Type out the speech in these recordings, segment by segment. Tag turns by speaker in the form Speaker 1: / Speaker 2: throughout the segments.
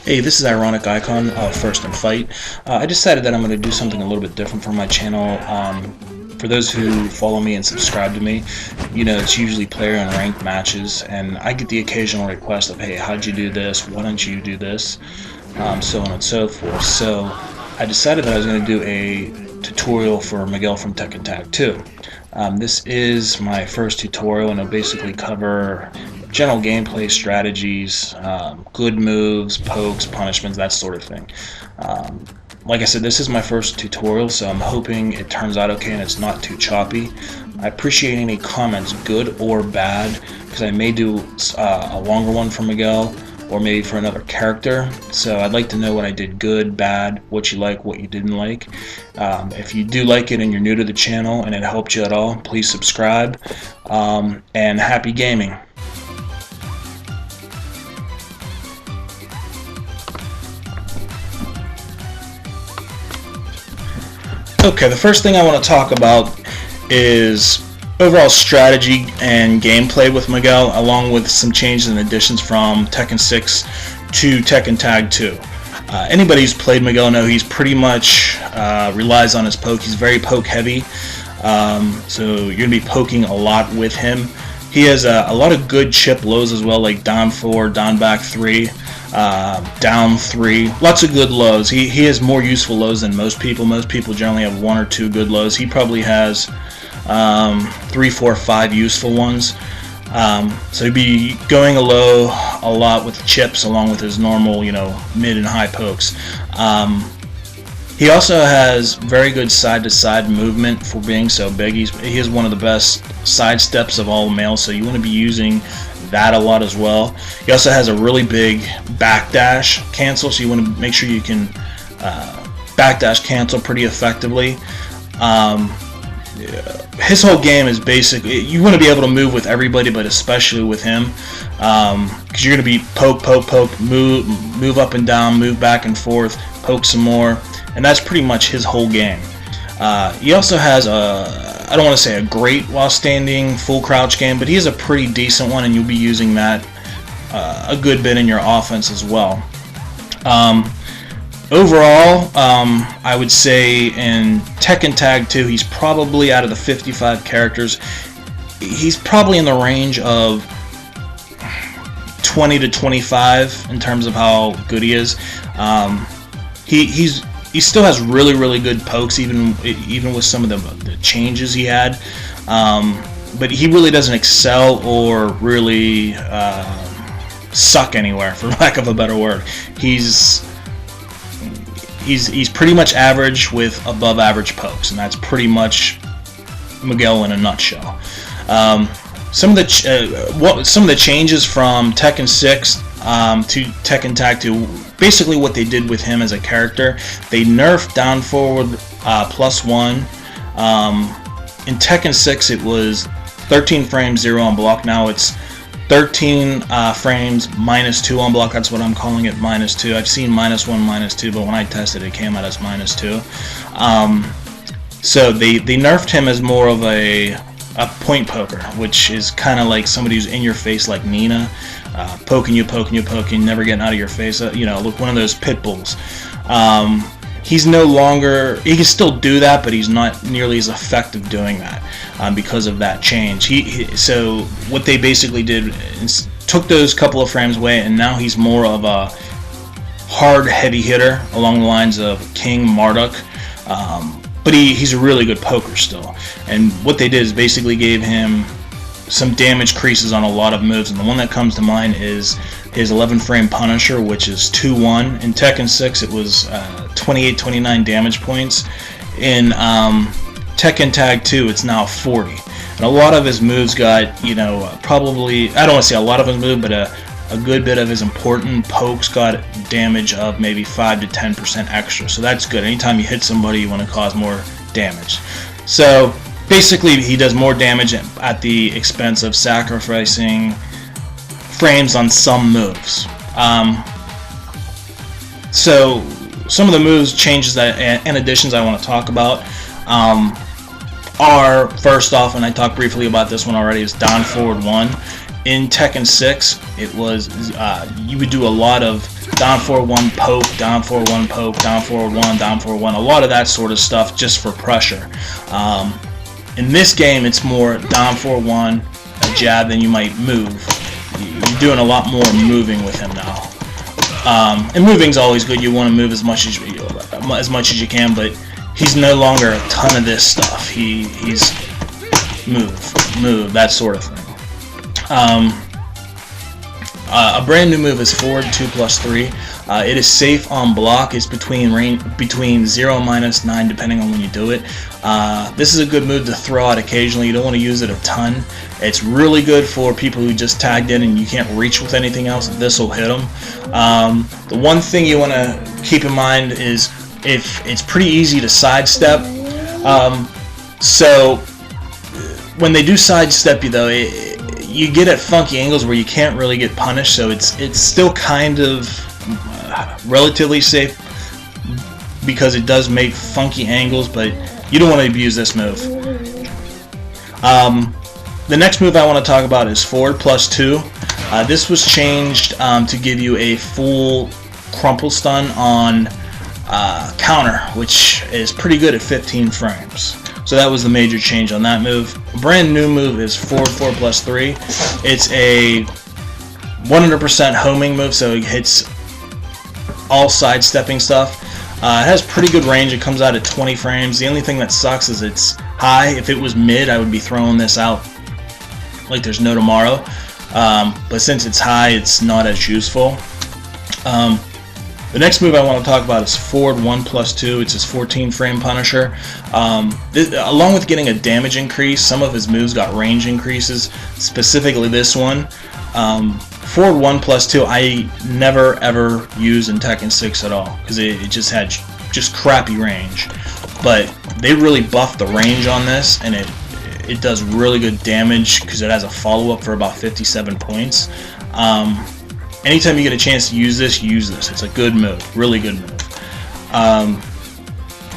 Speaker 1: Hey, this is Ironic Icon of First and Fight. I decided that I'm going to do something a little bit different for my channel. For those who follow me and subscribe to me, you know it's usually player and ranked matches, and I get the occasional request of, hey, how'd you do this? Why don't you do this? So on and so forth. So I decided that I was going to do a tutorial for Miguel from Tekken Tag 2. This is my first tutorial, and it'll basically cover general gameplay strategies, good moves, pokes, punishments, that sort of thing. Like I said, this is my first tutorial, so I'm hoping it turns out okay and it's not too choppy. I appreciate any comments, good or bad, because I may do a longer one for Miguel or maybe for another character. So I'd like to know what I did good, bad, what you like, what you didn't like. If you do like it and you're new to the channel and it helped you at all, please subscribe, and happy gaming. Okay, the first thing I want to talk about is overall strategy and gameplay with Miguel, along with some changes and additions from Tekken 6 to Tekken Tag 2. Anybody who's played Miguel know he's pretty much relies on his poke. He's very poke heavy, so you're going to be poking a lot with him. He has a lot of good chip lows as well, like down 4, down back 3. Down 3, lots of good lows. He has more useful lows than most people. Most people generally have 1 or 2 good lows. He probably has 3, 4, 5 useful ones. So he'd be going a low a lot with chips, along with his normal, mid and high pokes. He also has very good side-to-side movement for being so big. He has one of the best side steps of all males, so you want to be using that a lot as well. He also has a really big backdash cancel, so you want to make sure you can backdash cancel pretty effectively. His whole game is basically, you want to be able to move with everybody, but especially with him, because you're going to be poke, poke, poke, move up and down, move back and forth, poke some more, and that's pretty much his whole game. He also has I don't want to say a great while standing full crouch game, but he has a pretty decent one, and you'll be using that a good bit in your offense as well. Overall, I would say in Tekken Tag 2, he's probably, out of the 55 characters, he's probably in the range of 20 to 25 in terms of how good he is. He still has really, really good pokes, even with some of the changes he had. But he really doesn't excel or really suck anywhere, for lack of a better word. He's pretty much average with above average pokes, and that's pretty much Miguel in a nutshell. Some of the changes from Tekken 6 to Tekken Tag 2, basically what they did with him as a character, they nerfed down forward +1. In Tekken 6 it was 13 frames 0 on block. Now it's 13 frames -2 on block. That's what I'm calling it, -2. I've seen -1, -2, but when I tested it came out as -2. So they nerfed him as more of a point poker, which is kind of like somebody who's in your face, like Nina, poking you, never getting out of your face. Look, one of those pit bulls. He's no longer, he can still do that, but he's not nearly as effective doing that because of that change. So what they basically did is took those couple of frames away, and now he's more of a hard, heavy hitter along the lines of King Marduk. But he's a really good poker still. And what they did is basically gave him some damage creases on a lot of moves, and the one that comes to mind is his 11 frame Punisher, which is 2-1. In Tekken 6 it was 28-29 damage points. In Tekken Tag 2 it's now 40. And a lot of his moves got, probably, I don't want to say a lot of his moves, but a good bit of his important pokes got damage of maybe 5 to 10% extra. So that's good. Anytime you hit somebody, you want to cause more damage. So basically, he does more damage at the expense of sacrificing frames on some moves. So some of the moves, changes, and additions I want to talk about are, first off, and I talked briefly about this one already, is down forward 1. In Tekken 6, it was you would do a lot of down forward 1 poke, down forward 1 poke, down forward 1, down forward 1, a lot of that sort of stuff just for pressure. In this game, it's more down forward 1, a jab, then you might move. You're doing a lot more moving with him now. And moving's always good. You want to move as much as you can, but he's no longer a ton of this stuff. He's move, that sort of thing. A brand new move is forward 2+3. It is safe on block. It's between 0 and -9 depending on when you do it. This is a good move to throw out occasionally. You don't want to use it a ton. It's really good for people who just tagged in and you can't reach with anything else. This will hit them. The one thing you want to keep in mind is if it's pretty easy to sidestep. So when they do sidestep you though, you get at funky angles where you can't really get punished, so it's still kind of relatively safe because it does make funky angles, but you don't want to abuse this move. The next move I want to talk about is forward +2. This was changed to give you a full crumple stun on counter, which is pretty good at 15 frames. So that was the major change on that move. A brand new move is forward 4+3. It's a 100% homing move, so it hits all sidestepping stuff. It has pretty good range. It comes out at 20 frames. The only thing that sucks is it's high. If it was mid, I would be throwing this out like there's no tomorrow. But since it's high, it's not as useful. The next move I want to talk about is forward 1+2. It's his 14 frame Punisher. Along with getting a damage increase, some of his moves got range increases, specifically this one. Forward 1+2 I never ever use in Tekken 6 at all because it just had crappy range. But they really buffed the range on this, and it does really good damage because it has a follow-up for about 57 points. Anytime you get a chance to use this, use this. It's a good move, really good move.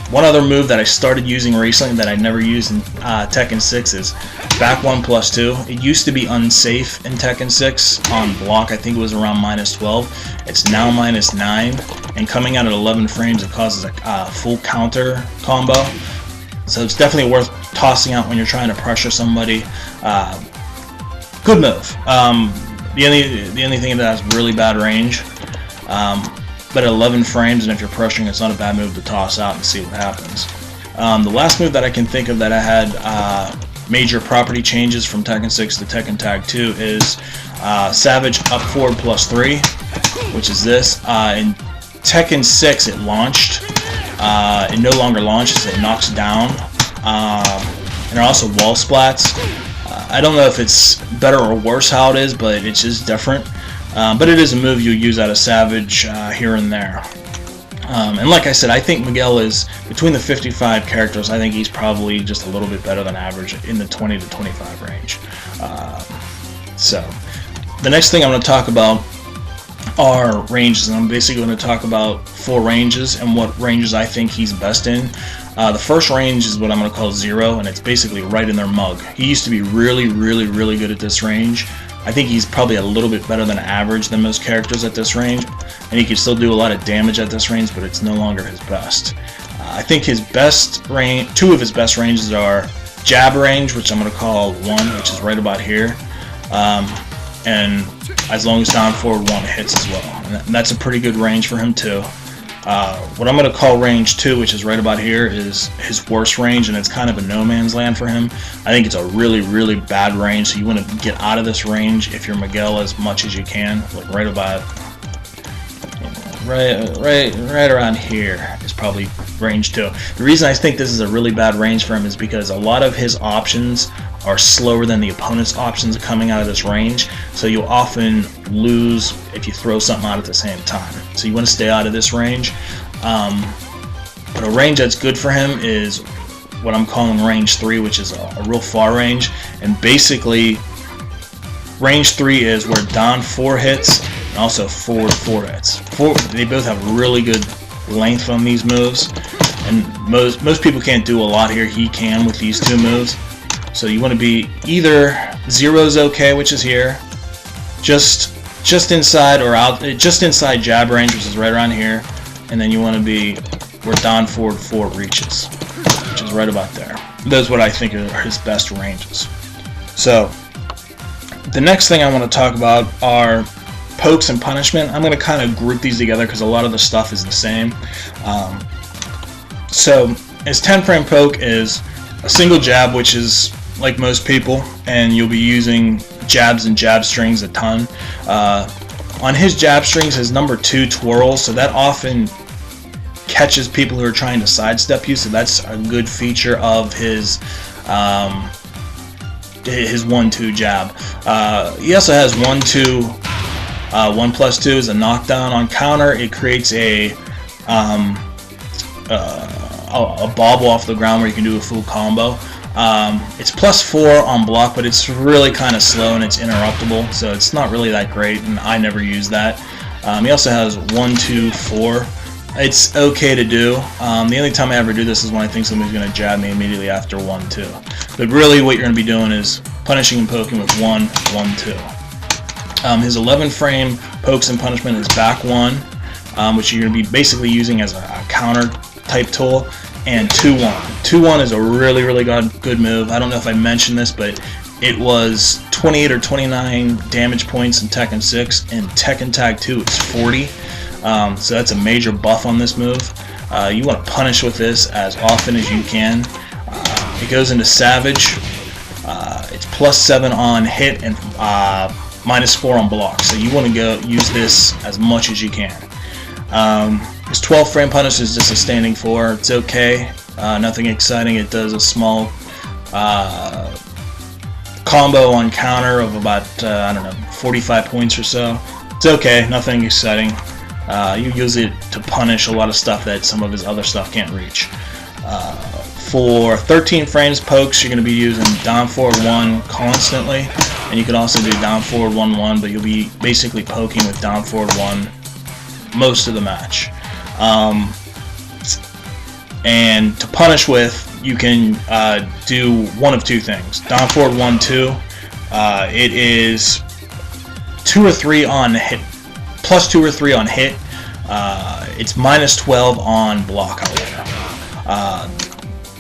Speaker 1: One other move that I started using recently that I never used in Tekken 6 is back 1+2. It used to be unsafe in Tekken 6 on block. I think it was around -12. It's now -9, and coming out at 11 frames, it causes a full counter combo. So it's definitely worth tossing out when you're trying to pressure somebody. Good move. The only thing that has really bad range, but at 11 frames, and if you're pressuring, it's not a bad move to toss out and see what happens. The last move that I can think of that I had major property changes from Tekken 6 to Tekken Tag 2 is Savage up forward +3, which is this. In Tekken 6 it launched. It no longer launches, it knocks down. And there are also wall splats. I don't know if it's better or worse how it is, but it's just different. But it is a move you use out of Savage here and there. And like I said, I think Miguel is, between the 55 characters, I think he's probably just a little bit better than average in the 20 to 25 range. So, the next thing I'm going to talk about are ranges, and I'm basically going to talk about 4 ranges and what ranges I think he's best in. The first range is what I'm going to call 0, and it's basically right in their mug. He used to be really good at this range. I think he's probably a little bit better than average than most characters at this range, and he can still do a lot of damage at this range, but it's no longer his best. I think his best range, 2 of his best ranges are jab range, which I'm going to call 1, which is right about here, and as long as down forward 1 hits as well, and that's a pretty good range for him too. What I'm going to call range 2, which is right about here, is his worst range, and it's kind of a no man's land for him. I think it's a really bad range, so you want to get out of this range if you're Miguel as much as you can, like right about, right around here is probably range 2. The reason I think this is a really bad range for him is because a lot of his options are slower than the opponent's options coming out of this range, so you'll often lose if you throw something out at the same time. So you want to stay out of this range. But a range that's good for him is what I'm calling range 3, which is a real far range. And basically, range 3 is where down 4 hits and also forward 4 hits. They both have really good length on these moves, and most people can't do a lot here. He can with these 2 moves. So you want to be either 0's okay, which is here, just just inside or out, just inside jab range, which is right around here, and then you want to be where down forward 4 reaches, which is right about there. Those are what I think are his best ranges. So the next thing I want to talk about are pokes and punishment. I'm going to kind of group these together because a lot of the stuff is the same. So his 10 frame poke is a single jab, which is like most people, and you'll be using jabs and jab strings a ton. On his jab strings, his number 2 twirls, so that often catches people who are trying to sidestep you, so that's a good feature of his 1-2 jab. He also has 1-2, 1+2 is a knockdown. On counter, it creates a bobble off the ground where you can do a full combo. It's +4 on block, but it's really kind of slow and it's interruptible, so it's not really that great, and I never use that. He also has 1-2, 4. It's okay to do. The only time I ever do this is when I think somebody's going to jab me immediately after 1-2. But really what you're going to be doing is punishing and poking with 1, 1-2. His 11 frame pokes and punishment is back 1, which you're going to be basically using as a counter type tool, and 2-1. 2-1 is a really good move. I don't know if I mentioned this, but it was 28 or 29 damage points in Tekken 6, and Tekken Tag 2 it's 40. So that's a major buff on this move. You want to punish with this as often as you can. It goes into Savage. It's +7 on hit and -4 on block. So you want to go use this as much as you can. His 12 frame punish is just a standing 4. It's okay. Nothing exciting. It does a small combo on counter of about I don't know, 45 points or so. It's okay. Nothing exciting. You use it to punish a lot of stuff that some of his other stuff can't reach. For 13 frames pokes, you're going to be using down forward 1 constantly, and you can also do down forward 1-1, but you'll be basically poking with down forward 1 most of the match. And to punish with, you can do one of 2 things. Down forward 1-2, it is 2 or 3 on hit. +2 or 3 on hit. It's -12 on block, however.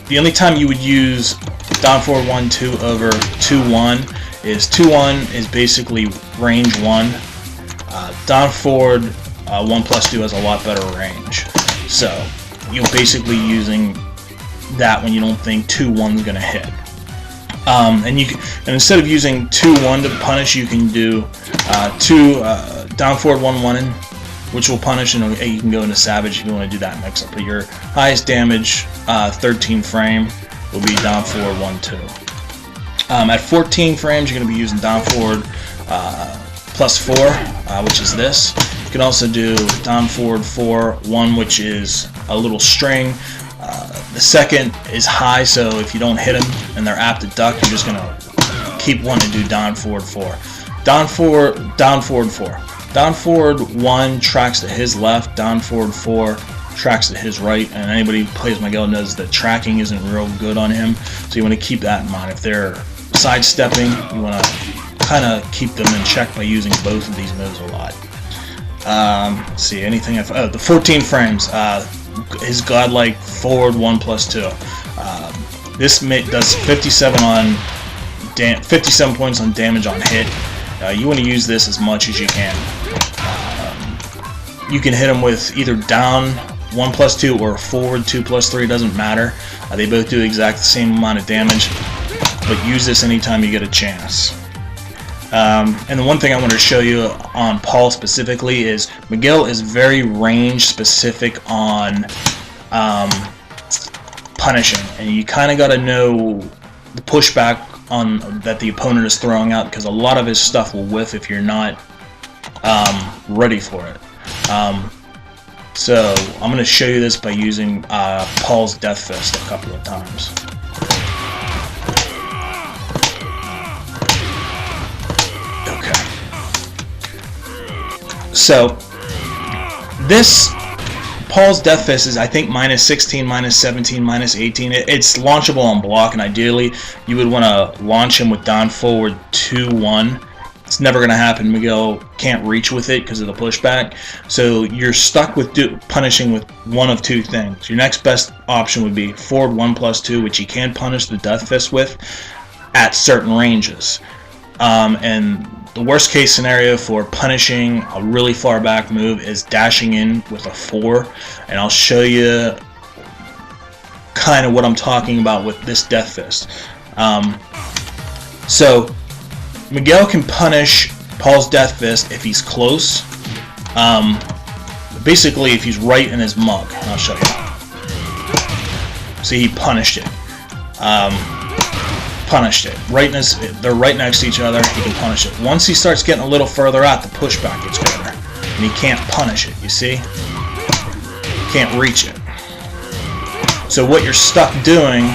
Speaker 1: The only time you would use down forward 1-2 over 2-1 is 2-1 is basically range 1. Down forward 1+2 has a lot better range. So you're basically using that when you don't think 2-1's going to hit. And instead of using 2-1 to punish, you can do down forward 1-1, which will punish, and you can go into Savage if you want to do that mix up. But your highest damage 13 frame will be down forward 1-2. At 14 frames, you're going to be using down forward +4, which is this. You can also do down forward 4-1, which is a little string. The second is high, so if you don't hit them and they're apt to duck, you're just going to keep wanting to do down forward 4. Down forward 4. Down forward 1 tracks to his left, down forward 4 tracks to his right, and anybody who plays Miguel knows that tracking isn't real good on him, so you want to keep that in mind. If they're sidestepping, you want to kind of keep them in check by using both of these moves a lot. Let's see, anything the 14 frames, his godlike forward 1+2. This does 57 points on damage on hit. You want to use this as much as you can. You can hit him with either down 1+2 or forward 2+3, doesn't matter. They both do the exact same amount of damage, but use this anytime you get a chance. And the one thing I want to show you on Paul specifically is Miguel is very range specific on punishing, and you kind of got to know the pushback on that the opponent is throwing out, because a lot of his stuff will whiff if you're not ready for it. So I'm going to show you this by using Paul's Death Fist a couple of times. Okay. So this Paul's Death Fist is, I think, -16, -17, -18. It's launchable on block, and ideally you would want to launch him with down forward 2-1 It's never going to happen. Miguel can't reach with it because of the pushback. So you're stuck with punishing with one of two things. Your next best option would be forward 1+2, which you can punish the death fist with at certain ranges. And the worst case scenario for punishing a really far back move is dashing in with a 4. And I'll show you kind of what I'm talking about with this death fist. So Miguel can punish Paul's death fist if he's close. Basically, if he's right in his mug. I'll show you. See, he punished it. Right in his, they're right next to each other. He can punish it. Once he starts getting a little further out, the pushback gets better, and he can't punish it. You see? Can't reach it. So what you're stuck doing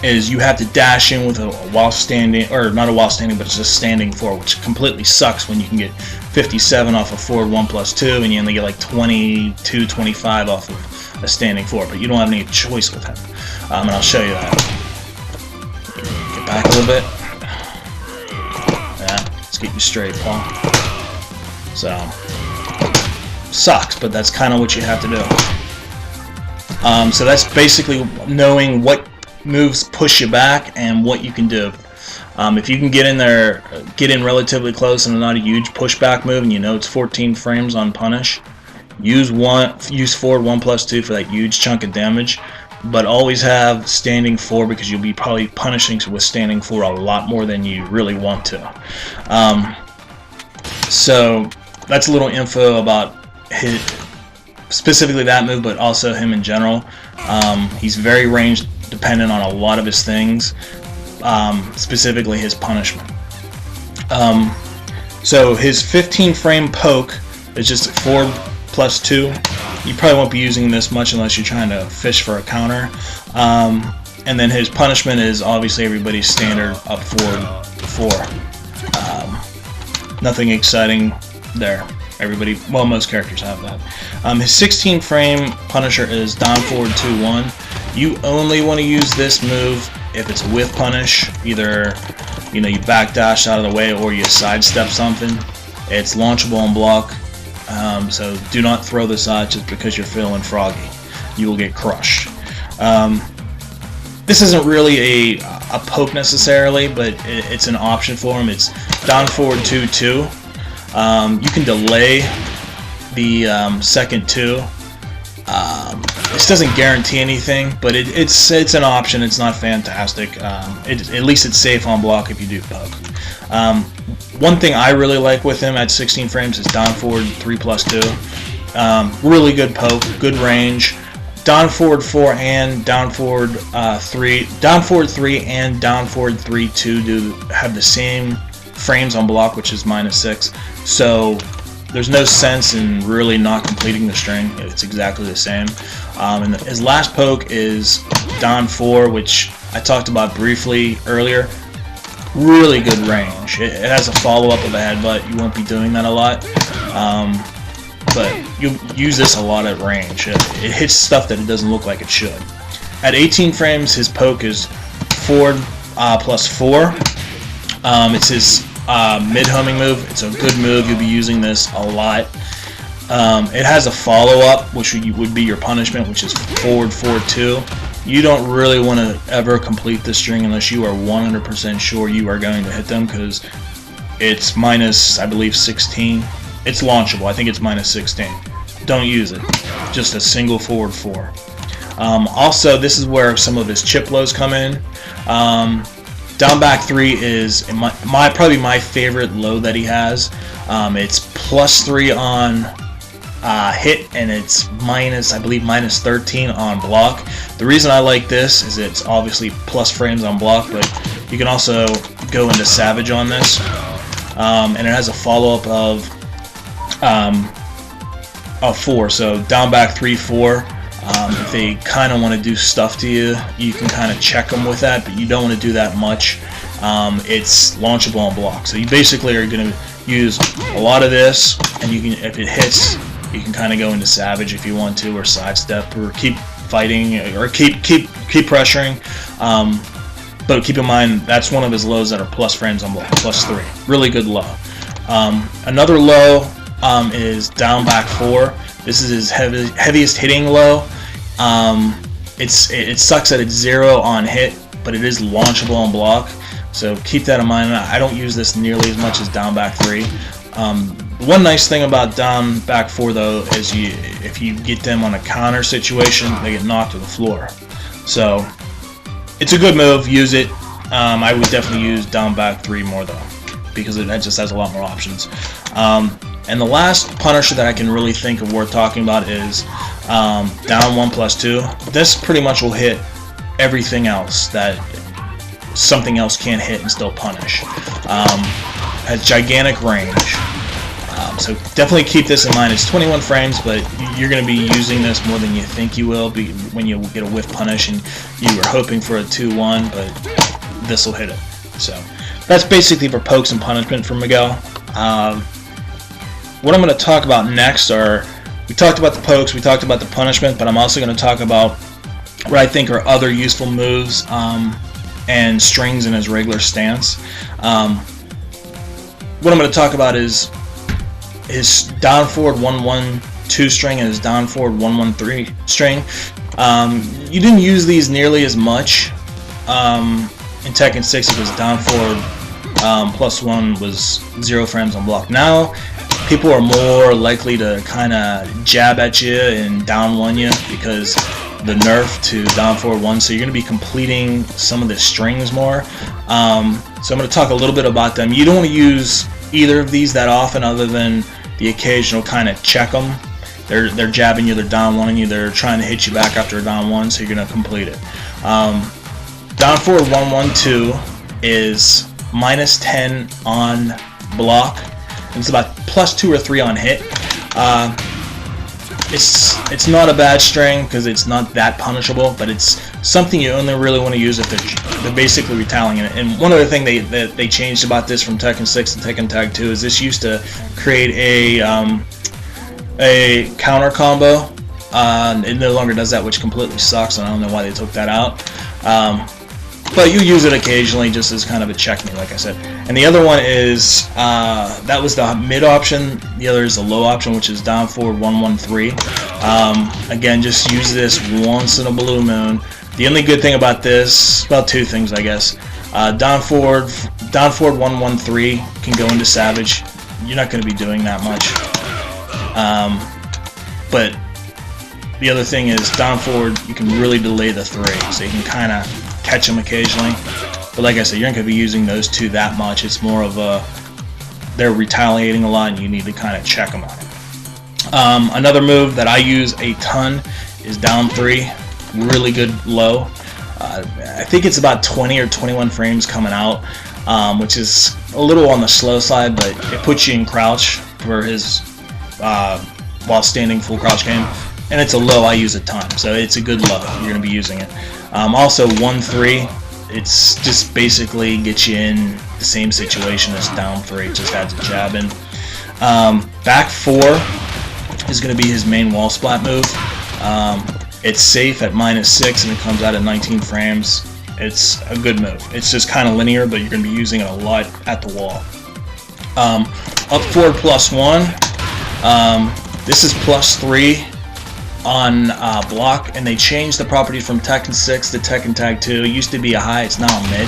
Speaker 1: is you have to dash in with a while standing, or not a while standing, but it's just standing 4, which completely sucks when you can get 57 off of forward 1+2, and you only get like 22, 25 off of a standing 4. But you don't have any choice with him, and I'll show you that. Get back a little bit. Yeah, let's get you straight, Paul. So sucks, but that's kind of what you have to do. So that's basically knowing what moves push you back and what you can do. If you can get in there, get in relatively close and not a huge pushback move, and you know it's 14 frames on punish, use forward 1+2 for that huge chunk of damage. But always have standing 4, because you'll be probably punishing with standing 4 a lot more than you really want to. So that's a little info about his, specifically that move, but also him in general. He's very range dependent on a lot of his things, specifically his punishment. So his 15 frame poke is just 4+2. You probably won't be using this much unless you're trying to fish for a counter. And then his punishment is obviously everybody's standard up forward 4. Nothing exciting there. Everybody, well, most characters have that. His 16 frame punisher is down forward 2-1. You only want to use this move if it's a whiff punish. Either you backdash out of the way or you sidestep something. It's launchable on block. So do not throw this out just because you're feeling froggy. You will get crushed. This isn't really a poke necessarily, but it's an option for him. It's down forward 2-2. You can delay the second 2. This doesn't guarantee anything, but it's an option. It's not fantastic. At least it's safe on block if you do poke. One thing I really like with him at 16 frames is down forward 3+2. Really good poke, good range. Down forward 4 and down forward 3. Down forward 3 and down forward 3-2 do have the same frames on block, which is -6. So there's no sense in really not completing the string. It's exactly the same. And his last poke is down 4, which I talked about briefly earlier. Really good range. It has a follow-up of a headbutt. You won't be doing that a lot, but you'll use this a lot at range. It hits stuff that it doesn't look like it should. At 18 frames, his poke is forward +4. It's his mid-homing move. It's a good move. You'll be using this a lot. It has a follow-up, which would be your punishment, which is forward 4-2. You don't really want to ever complete this string unless you are 100% sure you are going to hit them, because it's minus, I believe, 16. It's launchable. I think it's -16. Don't use it. Just a single forward 4. Also, this is where some of his chip lows come in. Down back 3 is probably my favorite low that he has. It's +3 on hit, and it's I believe -13 on block. The reason I like this is it's obviously plus frames on block, but you can also go into Savage on this. And it has a follow-up of 4. So down back 3-4. If they kind of want to do stuff to you, you can kind of check them with that, but you don't want to do that much. It's launchable on block, so you basically are going to use a lot of this, and you can, if it hits, you can kind of go into Savage if you want to, or sidestep, or keep fighting, or keep pressuring. But keep in mind, that's one of his lows that are plus frames on block, +3. Really good low. Another low is down back 4. This is his heaviest hitting low. It sucks that it's 0 on hit, but it is launchable on block. So keep that in mind. I don't use this nearly as much as down back 3. One nice thing about down back 4 though is if you get them on a counter situation, they get knocked to the floor. So it's a good move. Use it. I would definitely use down back 3 more though, because it just has a lot more options. And the last punisher that I can really think of worth talking about is down 1 +2. This pretty much will hit everything else that something else can't hit and still punish. Has gigantic range. So definitely keep this in mind. It's 21 frames, but you're going to be using this more than you think you will be when you get a whiff punish and you were hoping for a 2-1, but this will hit it. So that's basically for pokes and punishment for Miguel. What I'm going to talk about next are, we talked about the pokes, we talked about the punishment, but I'm also going to talk about what I think are other useful moves and strings in his regular stance. What I'm going to talk about is his down forward 1-1-2 string and his down forward 1-1-3 string. You didn't use these nearly as much in Tekken 6 because down forward +1 was 0 frames on block. Now people are more likely to kind of jab at you and down 1 you because the nerf to down forward 1, so you're going to be completing some of the strings more. So I'm going to talk a little bit about them. You don't want to use either of these that often, other than the occasional kind of check them. They're jabbing you, they're down 1-ing you, they're trying to hit you back after a down 1, so you're going to complete it. Down forward 1-1-2 is -10 on block. It's about +2 or 3 on hit. It's not a bad string because it's not that punishable, but it's something you only really want to use if they're basically retaliating it. And one other thing they changed about this from Tekken 6 to Tekken Tag 2 is this used to create a counter combo. It no longer does that, which completely sucks, and I don't know why they took that out. But you use it occasionally just as kind of a check me, like I said. And the other one is, that was the mid option. The other is the low option, which is down forward 1-1-3. Again, just use this once in a blue moon. The only good thing about this, well, 2 things, I guess. Down forward 1-1-3 can go into Savage. You're not going to be doing that much. But the other thing is down forward, you can really delay the 3, so you can kind of catch them occasionally. But like I said, you're not going to be using those 2 that much. It's more of they're retaliating a lot and you need to kind of check them on it. Another move that I use a ton is down 3. Really good low. I think it's about 20 or 21 frames coming out, which is a little on the slow side, but it puts you in crouch for his while standing full crouch game. And it's a low I use a ton, so it's a good low. You're going to be using it. Also 1-3, it's just basically get you in the same situation as down 3, just adds a jab in. Back 4 is going to be his main wall splat move. It's safe at -6 and it comes out at 19 frames. It's a good move. It's just kind of linear, but you're going to be using it a lot at the wall. Up forward +1, this is +3 on block, and they changed the properties from Tekken 6 to Tekken Tag 2. It used to be a high, it's now a mid.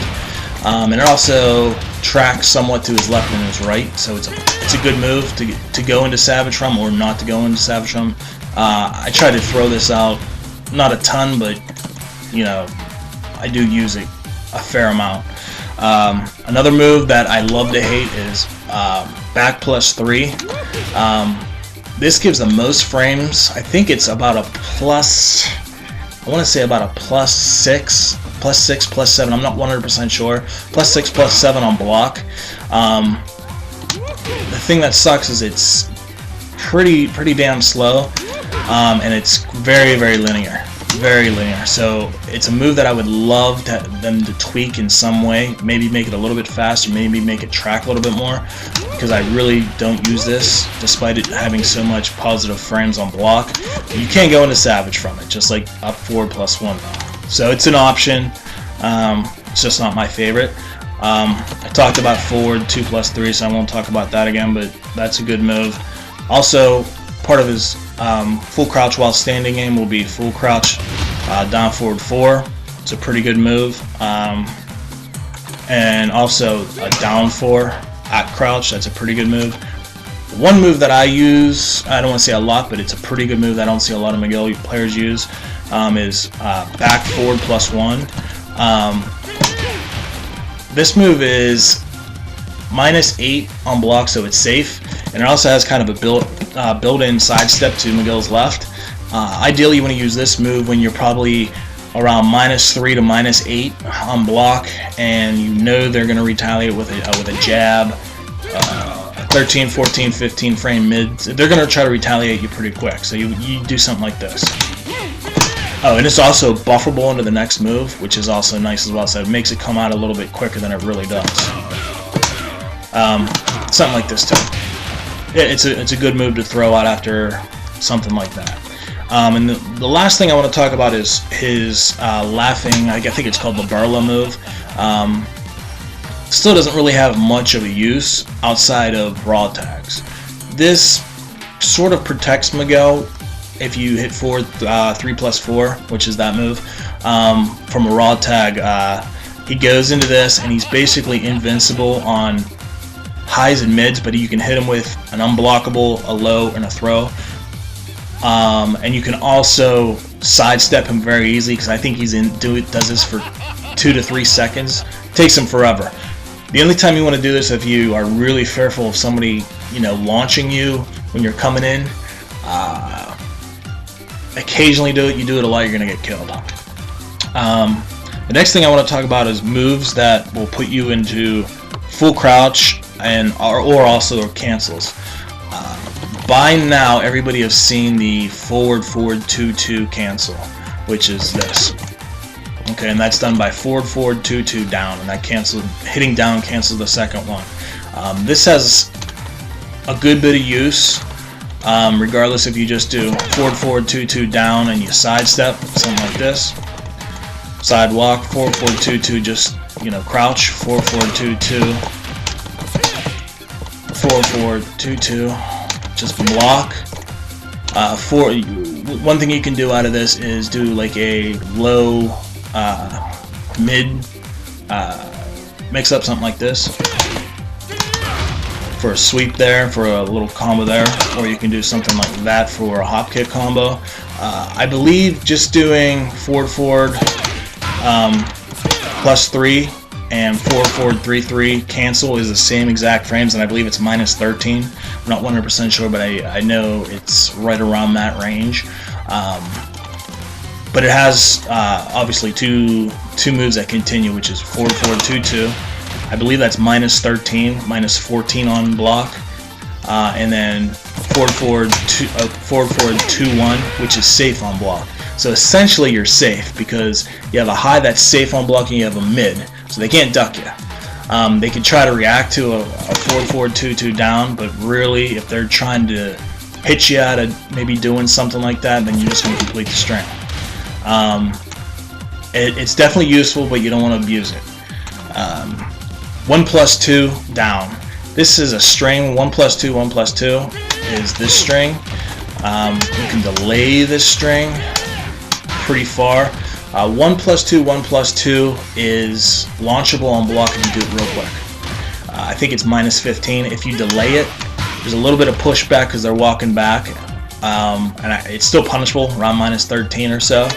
Speaker 1: And it also tracks somewhat to his left and his right, so it's a good move to go into Savage from or not to go into Savage from. I try to throw this out, not a ton, but you know, I do use it a fair amount. Another move that I love to hate is back +3. This gives the most frames. I think it's about a plus, I want to say about a +6, +7, I'm not 100% sure. +6, +7 on block. The thing that sucks is it's pretty damn slow, and it's very linear. Very linear. So it's a move that I would love them to tweak in some way. Maybe make it a little bit faster, maybe make it track a little bit more, because I really don't use this, despite it having so much positive frames on block. You can't go into Savage from it, just like up forward +1. So it's an option. It's just not my favorite. I talked about forward 2+3, so I won't talk about that again, but that's a good move. Also, part of his full crouch while standing game will be full crouch down forward 4. It's a pretty good move. And also a down 4 at crouch. That's a pretty good move. One move that I use, I don't want to say a lot, but it's a pretty good move that I don't see a lot of Miguel players use, is back forward +1. This move is -8 on block, so it's safe, and it also has kind of a built-in sidestep to Miguel's left. Ideally, you want to use this move when you're probably around -3 to -8 on block, and you know they're going to retaliate with a jab. 13, 14, 15 frame mid. They're going to try to retaliate you pretty quick, so you do something like this. Oh, and it's also bufferable into the next move, which is also nice as well, so it makes it come out a little bit quicker than it really does. Something like this too. It's a good move to throw out after something like that. And the last thing I want to talk about is his laughing, I think it's called the Barla move. Still doesn't really have much of a use outside of raw tags. This sort of protects Miguel if you hit forward 3+4, which is that move, from a raw tag. He goes into this and he's basically invincible on highs and mids, but you can hit him with an unblockable, a low, and a throw. And you can also sidestep him very easily, because I think he's does this for 2 to 3 seconds. Takes him forever. The only time you want to do this if you are really fearful of somebody, launching you when you're coming in. Occasionally do it. You do it a lot, you're going to get killed. The next thing I want to talk about is moves that will put you into full crouch or also cancels. By now, everybody has seen the forward 2-2 cancel, which is this. Okay, and that's done by forward 2-2 down, and that hitting down cancels the second one. This has a good bit of use, regardless if you just do forward 2-2 down and you sidestep, something like this. Sidewalk, forward 2-2, just crouch, forward 2-2, forward 2-2. Just block. One thing you can do out of this is do like a low mid mix up, something like this, for a sweep there, for a little combo there, or you can do something like that for a hop kick combo. I believe just doing forward +3 and forward 3-3 cancel is the same exact frames, and I believe it's -13. I'm not 100% sure, but I know it's right around that range. But it has obviously two moves that continue, which is forward 2-2. I believe that's -13, -14 on block, and then forward 2-1, which is safe on block. So essentially you're safe because you have a high that's safe on block and you have a mid, so they can't duck you. They can try to react to a forward 2-2 down, but really if they're trying to hit you out of maybe doing something like that, then you're just going to complete the string. It's definitely useful, but you don't want to abuse it. 1+2 down. This is a string. 1+2, 1+2 is this string. You can delay this string pretty far. 1+2, 1+2 is launchable on block if you do it real quick. I think it's -15. If you delay it, there's a little bit of pushback because they're walking back, and it's still punishable around -13 or so,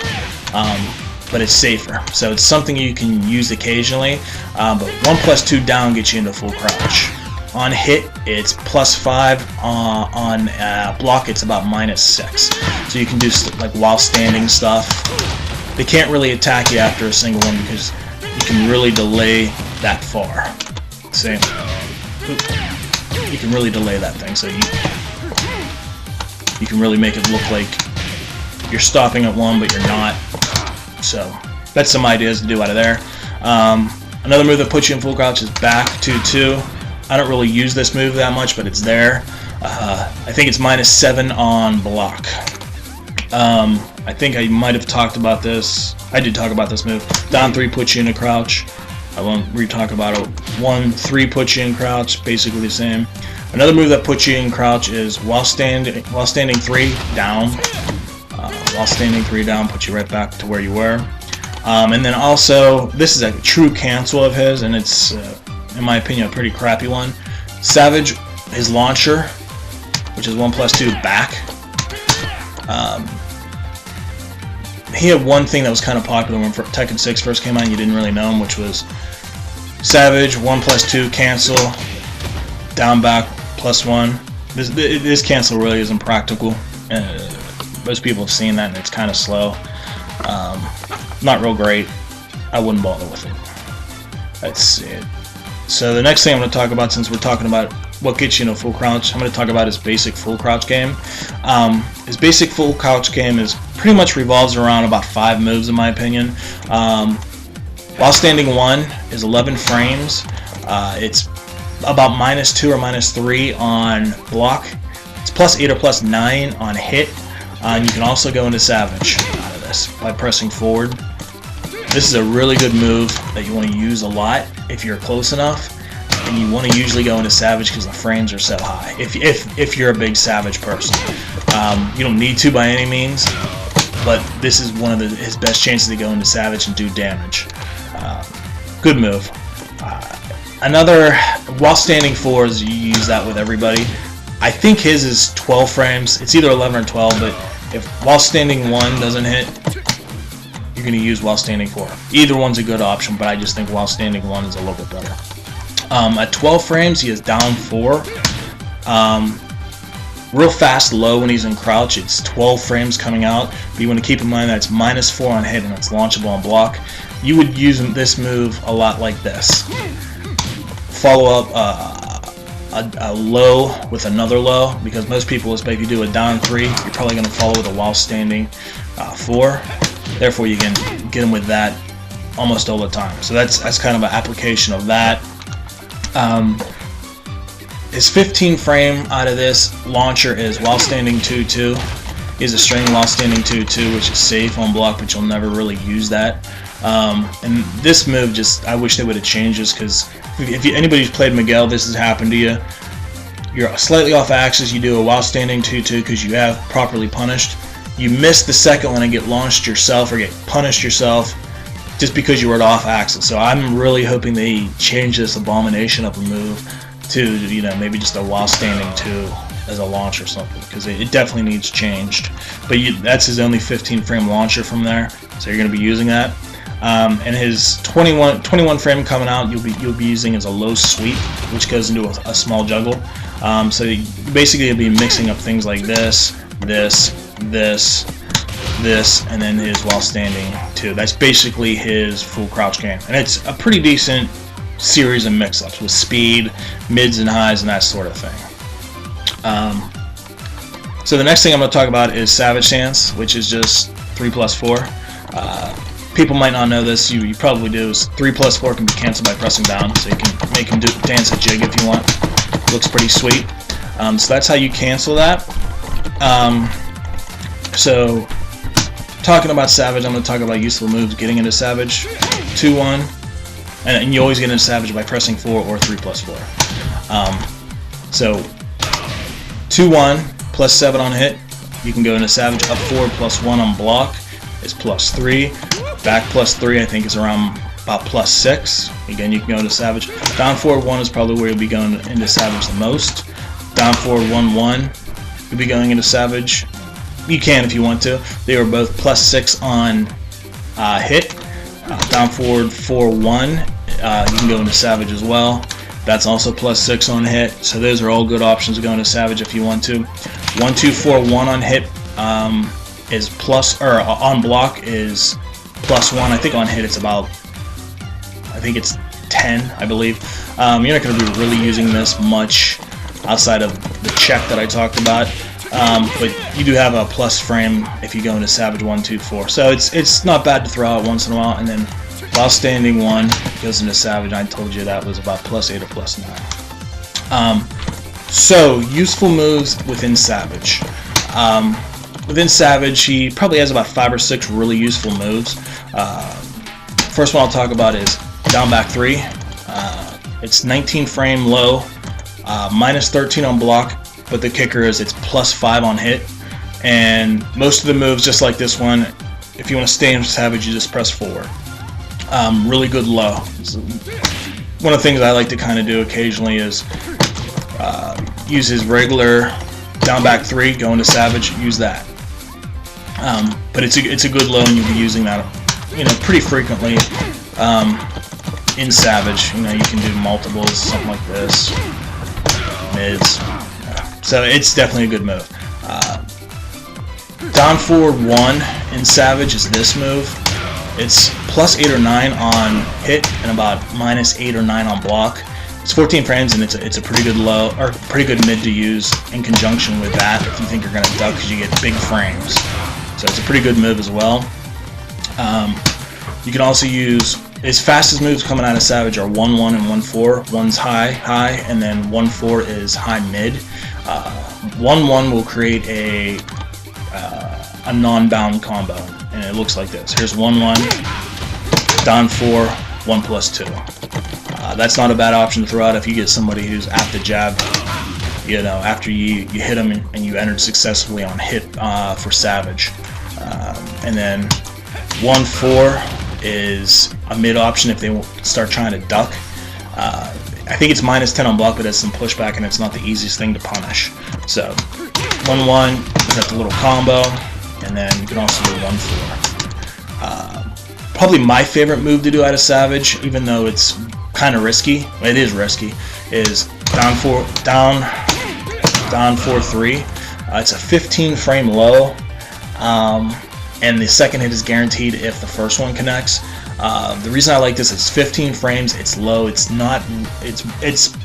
Speaker 1: but it's safer. So it's something you can use occasionally, but 1+2 down gets you into full crouch. On hit, it's +5. On block, it's about -6. So you can do like while standing stuff. They can't really attack you after a single one because you can really delay that far. See? You can really delay that thing, so you can really make it look like you're stopping at one, but you're not. So that's some ideas to do out of there. Another move that puts you in full crouch is back 2-2. I don't really use this move that much, but it's there. I think it's -7 on block. I think I might have talked about this. I did talk about this move. Down 3 puts you in a crouch. I won't re-talk about it. 1-3 puts you in crouch, basically the same. Another move that puts you in crouch is while standing 3 down. While standing 3 down puts you right back to where you were. And then also, this is a true cancel of his, and it's, in my opinion, a pretty crappy one. Savage, his launcher, which is 1+2 back. He had one thing that was kind of popular when Tekken 6 first came out and you didn't really know him, which was Savage, 1+2 cancel, down back, +1. This cancel really isn't practical. Most people have seen that and it's kind of slow. Not real great. I wouldn't bother with it. Let's see it. So the next thing I'm going to talk about, since we're talking about what gets you in a full crouch, I'm going to talk about his basic full crouch game. His basic full crouch game is pretty much revolves around about 5 moves in my opinion. While standing 1 is 11 frames. It's about -2 or -3 on block. It's +8 or +9 on hit. And you can also go into Savage out of this by pressing forward. This is a really good move that you want to use a lot if you're close enough, and you want to usually go into Savage because the frames are so high. If you're a big Savage person, you don't need to by any means, but this is one of his best chances to go into Savage and do damage. Good move. Another, while standing 4 is you use that with everybody. I think his is 12 frames. It's either 11 or 12, but if while standing 1 doesn't hit, you're going to use while standing 4. Either one's a good option, but I just think while standing 1 is a little bit better. At 12 frames, he is down 4. Real fast low when he's in crouch. It's 12 frames coming out, but you want to keep in mind that it's -4 on hit and it's launchable on block. You would use this move a lot like this. Follow up a low with another low, because most people, if you do a down 3, you're probably going to follow with a while standing 4. Therefore, you can get him with that almost all the time. So that's kind of an application of that. His 15 frame out of this launcher is while standing 2-2. He has a string while standing 2-2, which is safe on block, but you'll never really use that. And this move, I wish they would have changed this, because if anybody who's played Miguel, this has happened to you. You're slightly off axis, you do a while standing 2-2 because you have properly punished. You miss the second one and get launched yourself or get punished yourself just because you were off axis. So I'm really hoping they change this abomination of a move to, you know, maybe just a while standing 2 as a launch or something, because it definitely needs changed. But that's his only 15 frame launcher from there, so you're going to be using that. And his 21 frame coming out, you'll be using as a low sweep, which goes into a small juggle. So basically you'll be mixing up things like this, and then his while standing 2. That's basically his full crouch game, and it's a pretty decent series of mix-ups with speed, mids and highs, and that sort of thing. So the next thing I'm going to talk about is Savage Stance, which is just 3+4. People might not know this, you probably do. 3+4 can be canceled by pressing down, so you can make him dance a jig if you want. Looks pretty sweet. So that's how you cancel that. So talking about Savage, I'm going to talk about useful moves getting into Savage. 2-1, and you always get into Savage by pressing 4 or 3+4. So 2-1 +7 on hit, you can go into Savage. Up 4 +1 on block is +3. Back +3 I think is around about +6. Again, you can go into Savage. Down forward 1 is probably where you'll be going into Savage the most. Down forward 1-1, you'll be going into Savage. You can if you want to. They are both +6 on hit. Down forward 4-1, you can go into Savage as well. That's also +6 on hit. So those are all good options to go into Savage if you want to. 1-2-4-1 on hit is on block is +1. I think on hit it's about, I think it's 10, I believe. You're not going to be really using this much outside of the check that I talked about. But you do have a plus frame if you go into Savage 1-2-4. So it's not bad to throw out once in a while. And then while standing 1 goes into Savage. I told you that was about +8 or +9. So useful moves within Savage. Within Savage, he probably has about 5 or 6 really useful moves. First one I'll talk about is down back 3. It's 19 frame low, minus 13 on block, but the kicker is it's plus 5 on hit. And most of the moves, just like this one, if you want to stay in Savage, you just press forward. Really good low. One of the things I like to kind of do occasionally is use his regular down back 3, go into Savage, use that. But it's a good low, and you'll be using that, pretty frequently in Savage. You can do multiples, something like this, mids. So it's definitely a good move. Down forward 1 in Savage is this move. It's plus 8 or 9 on hit and about minus 8 or 9 on block. It's 14 frames, and it's a pretty good low, or pretty good mid to use in conjunction with that if you think you're going to duck, because you get big frames. So it's a pretty good move as well. You can also use his fastest moves coming out of Savage are 1-1 and 1-4. 1's high, and then 1-4 is high mid. 1-1 will create a non-bound combo, and it looks like this. Here's 1-1, down 4, 1+2. That's not a bad option to throw out if you get somebody who's apt to jab. After you hit them and you entered successfully on hit for Savage. And then 1-4 is a mid option if they start trying to duck. I think it's minus 10 on block, but has some pushback, and it's not the easiest thing to punish. So 1-1, you got the little combo, and then you can also do 1-4. Probably my favorite move to do out of Savage, even though it's kind of risky. It is risky. Is down 4-3. It's a 15 frame low, and the second hit is guaranteed if the first one connects. The reason I like this is 15 frames. It's low. It's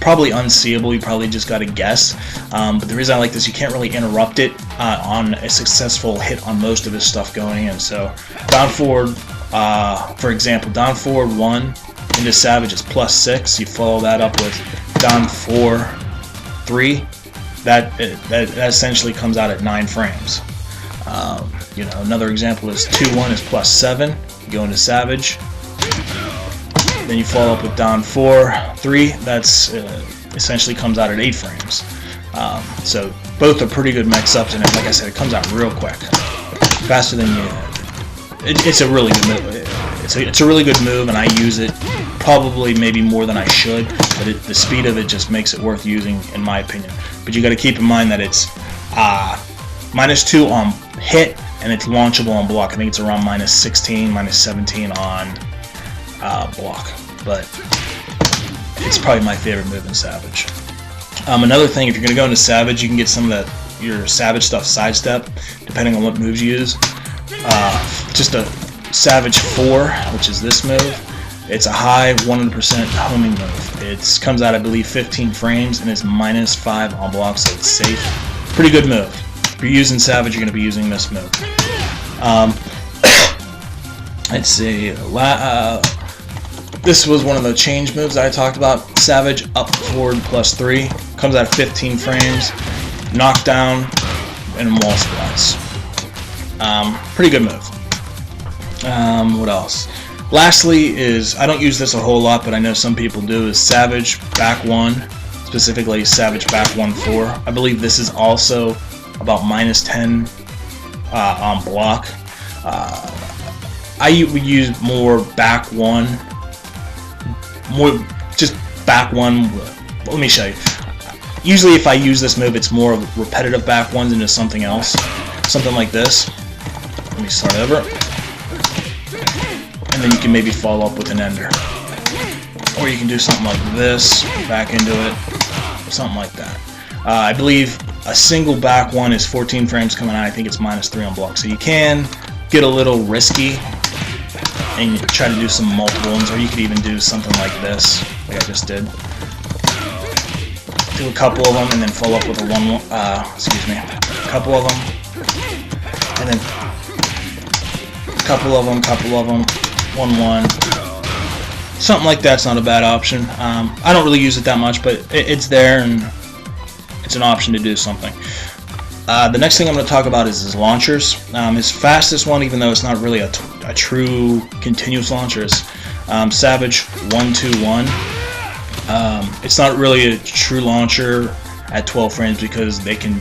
Speaker 1: probably unseeable. You probably just got to guess. But the reason I like this, you can't really interrupt it on a successful hit on most of his stuff going in. So down forward, for example, down forward 1 into Savage is +6. You follow that up with down 4-3. That essentially comes out at 9 frames. Another example is 2-1 is +7. You go into Savage, then you follow up with down 4-3. That's essentially comes out at 8 frames. So both are pretty good mix-ups, and like I said, it comes out real quick, faster than you. It's a really good move. It's a really good move, and I use it probably maybe more than I should. But the speed of it just makes it worth using, in my opinion. But you got to keep in mind that it's -2 on hit, and it's launchable on block. I think it's around -16, -17 on block. But it's probably my favorite move in Savage. Another thing, if you're going to go into Savage, you can get some of your Savage stuff sidestep, depending on what moves you use. Just a Savage 4, which is this move. It's a high 100% homing move. It comes out, I believe, 15 frames, and it's -5 on block, so it's safe. Pretty good move. If you're using Savage, you're going to be using this move. Let's see. This was one of the change moves that I talked about. Savage up forward +3. Comes out at 15 frames. Knockdown and wall splats. Pretty good move. What else? Lastly is, I don't use this a whole lot, but I know some people do, is Savage back 1. Specifically Savage back 1-4. I believe this is also about -10 on block. I would use more back 1, just back 1. Let me show you. Usually if I use this move, it's more of repetitive back 1s into something else, something like this. Let me start over, and then you can maybe follow up with an ender, or you can do something like this, back into it, something like that. I believe a single back 1 is 14 frames coming out. I think it's -3 on block. So you can get a little risky and try to do some multiple ones, or you could even do something like this, like I just did. Do a couple of them and then follow up with a a couple of them, and then couple of them, 1-1. Something like that's not a bad option. I don't really use it that much, but it's there, and it's an option to do something. The next thing I'm going to talk about is his launchers. His fastest one, even though it's not really a true continuous launcher, is Savage 1-2-1. It's not really a true launcher at 12 frames because they can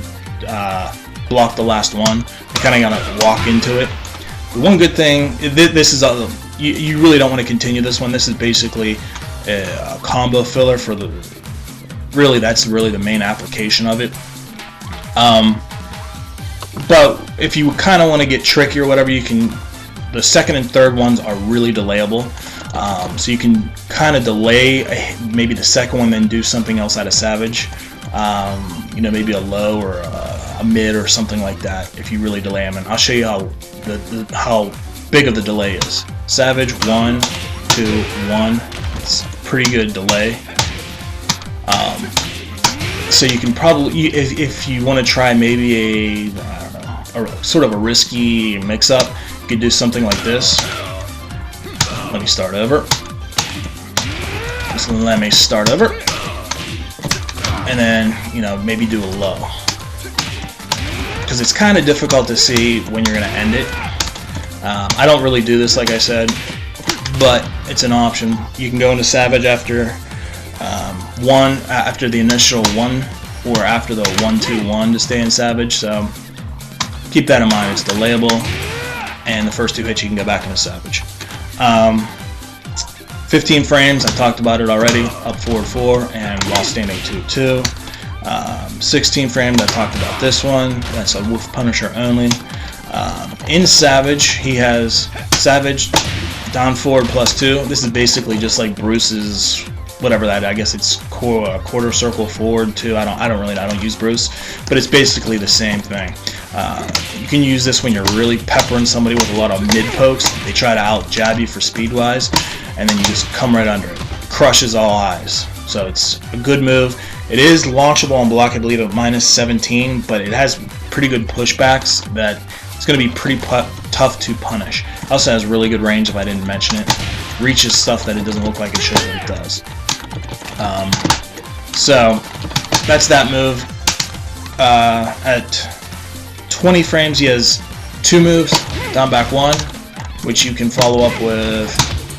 Speaker 1: block the last one. You kind of gotta walk into it. The one good thing, this is you really don't want to continue this one. This is basically a combo filler for the. Really, that's really the main application of it. But if you kind of want to get tricky or whatever, you can. The second and third ones are really delayable. So you can kind of delay maybe the second one, then do something else out of Savage. You know, maybe a low or a mid or something like that if you really delay them. And I'll show you how big of the delay is. Savage 1, 2, 1. It's pretty good delay. So you can probably, if you want to try maybe a sort of a risky mix-up, you could do something like this. Let me start over. Just let me start over. And then, you know, maybe do a low. Because it's kind of difficult to see when you're going to end it. I don't really do this, like I said, but it's an option. You can go into Savage after after the initial 1 or after the 1-2-1 to stay in Savage. So keep that in mind. It's delayable, and the first 2 hits you can go back into Savage. 15 frames, I talked about it already, up forward 4 and while standing 2-2. 16 frames, I talked about this one, that's a Wolf Punisher only. In Savage, he has Savage down forward +2. This is basically just like Bruce's, whatever that, I guess it's quarter circle forward too. I don't use Bruce, but it's basically the same thing. You can use this when you're really peppering somebody with a lot of mid pokes. They try to out jab you for speed wise, and then you just come right under it. Crushes all eyes. So it's a good move. It is launchable on block, I believe, at -17, but it has pretty good pushbacks that it's going to be pretty tough to punish. Also has really good range, if I didn't mention it. Reaches stuff that it doesn't look like it should, but it does. So that's that move. At 20 frames, he has 2 moves, down back 1, which you can follow up with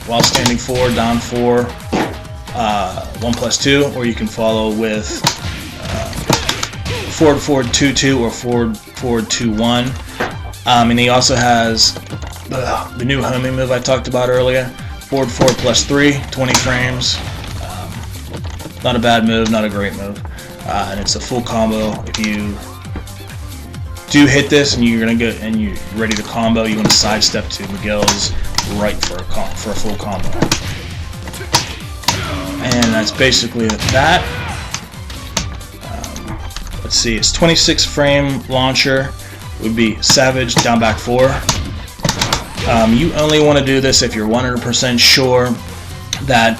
Speaker 1: while standing 4, down 4, 1+2, or you can follow with forward forward 2-2 or forward forward 2-1. And he also has the new homing move I talked about earlier, forward forward +3, 20 frames. Not a bad move, not a great move, and it's a full combo. If you do hit this and you're gonna get and you're ready to combo, you want to sidestep to Miguel's right for a full combo. And that's basically that. Let's see, it's 26 frame launcher. Would be Savage down back 4. You only want to do this if you're 100% sure that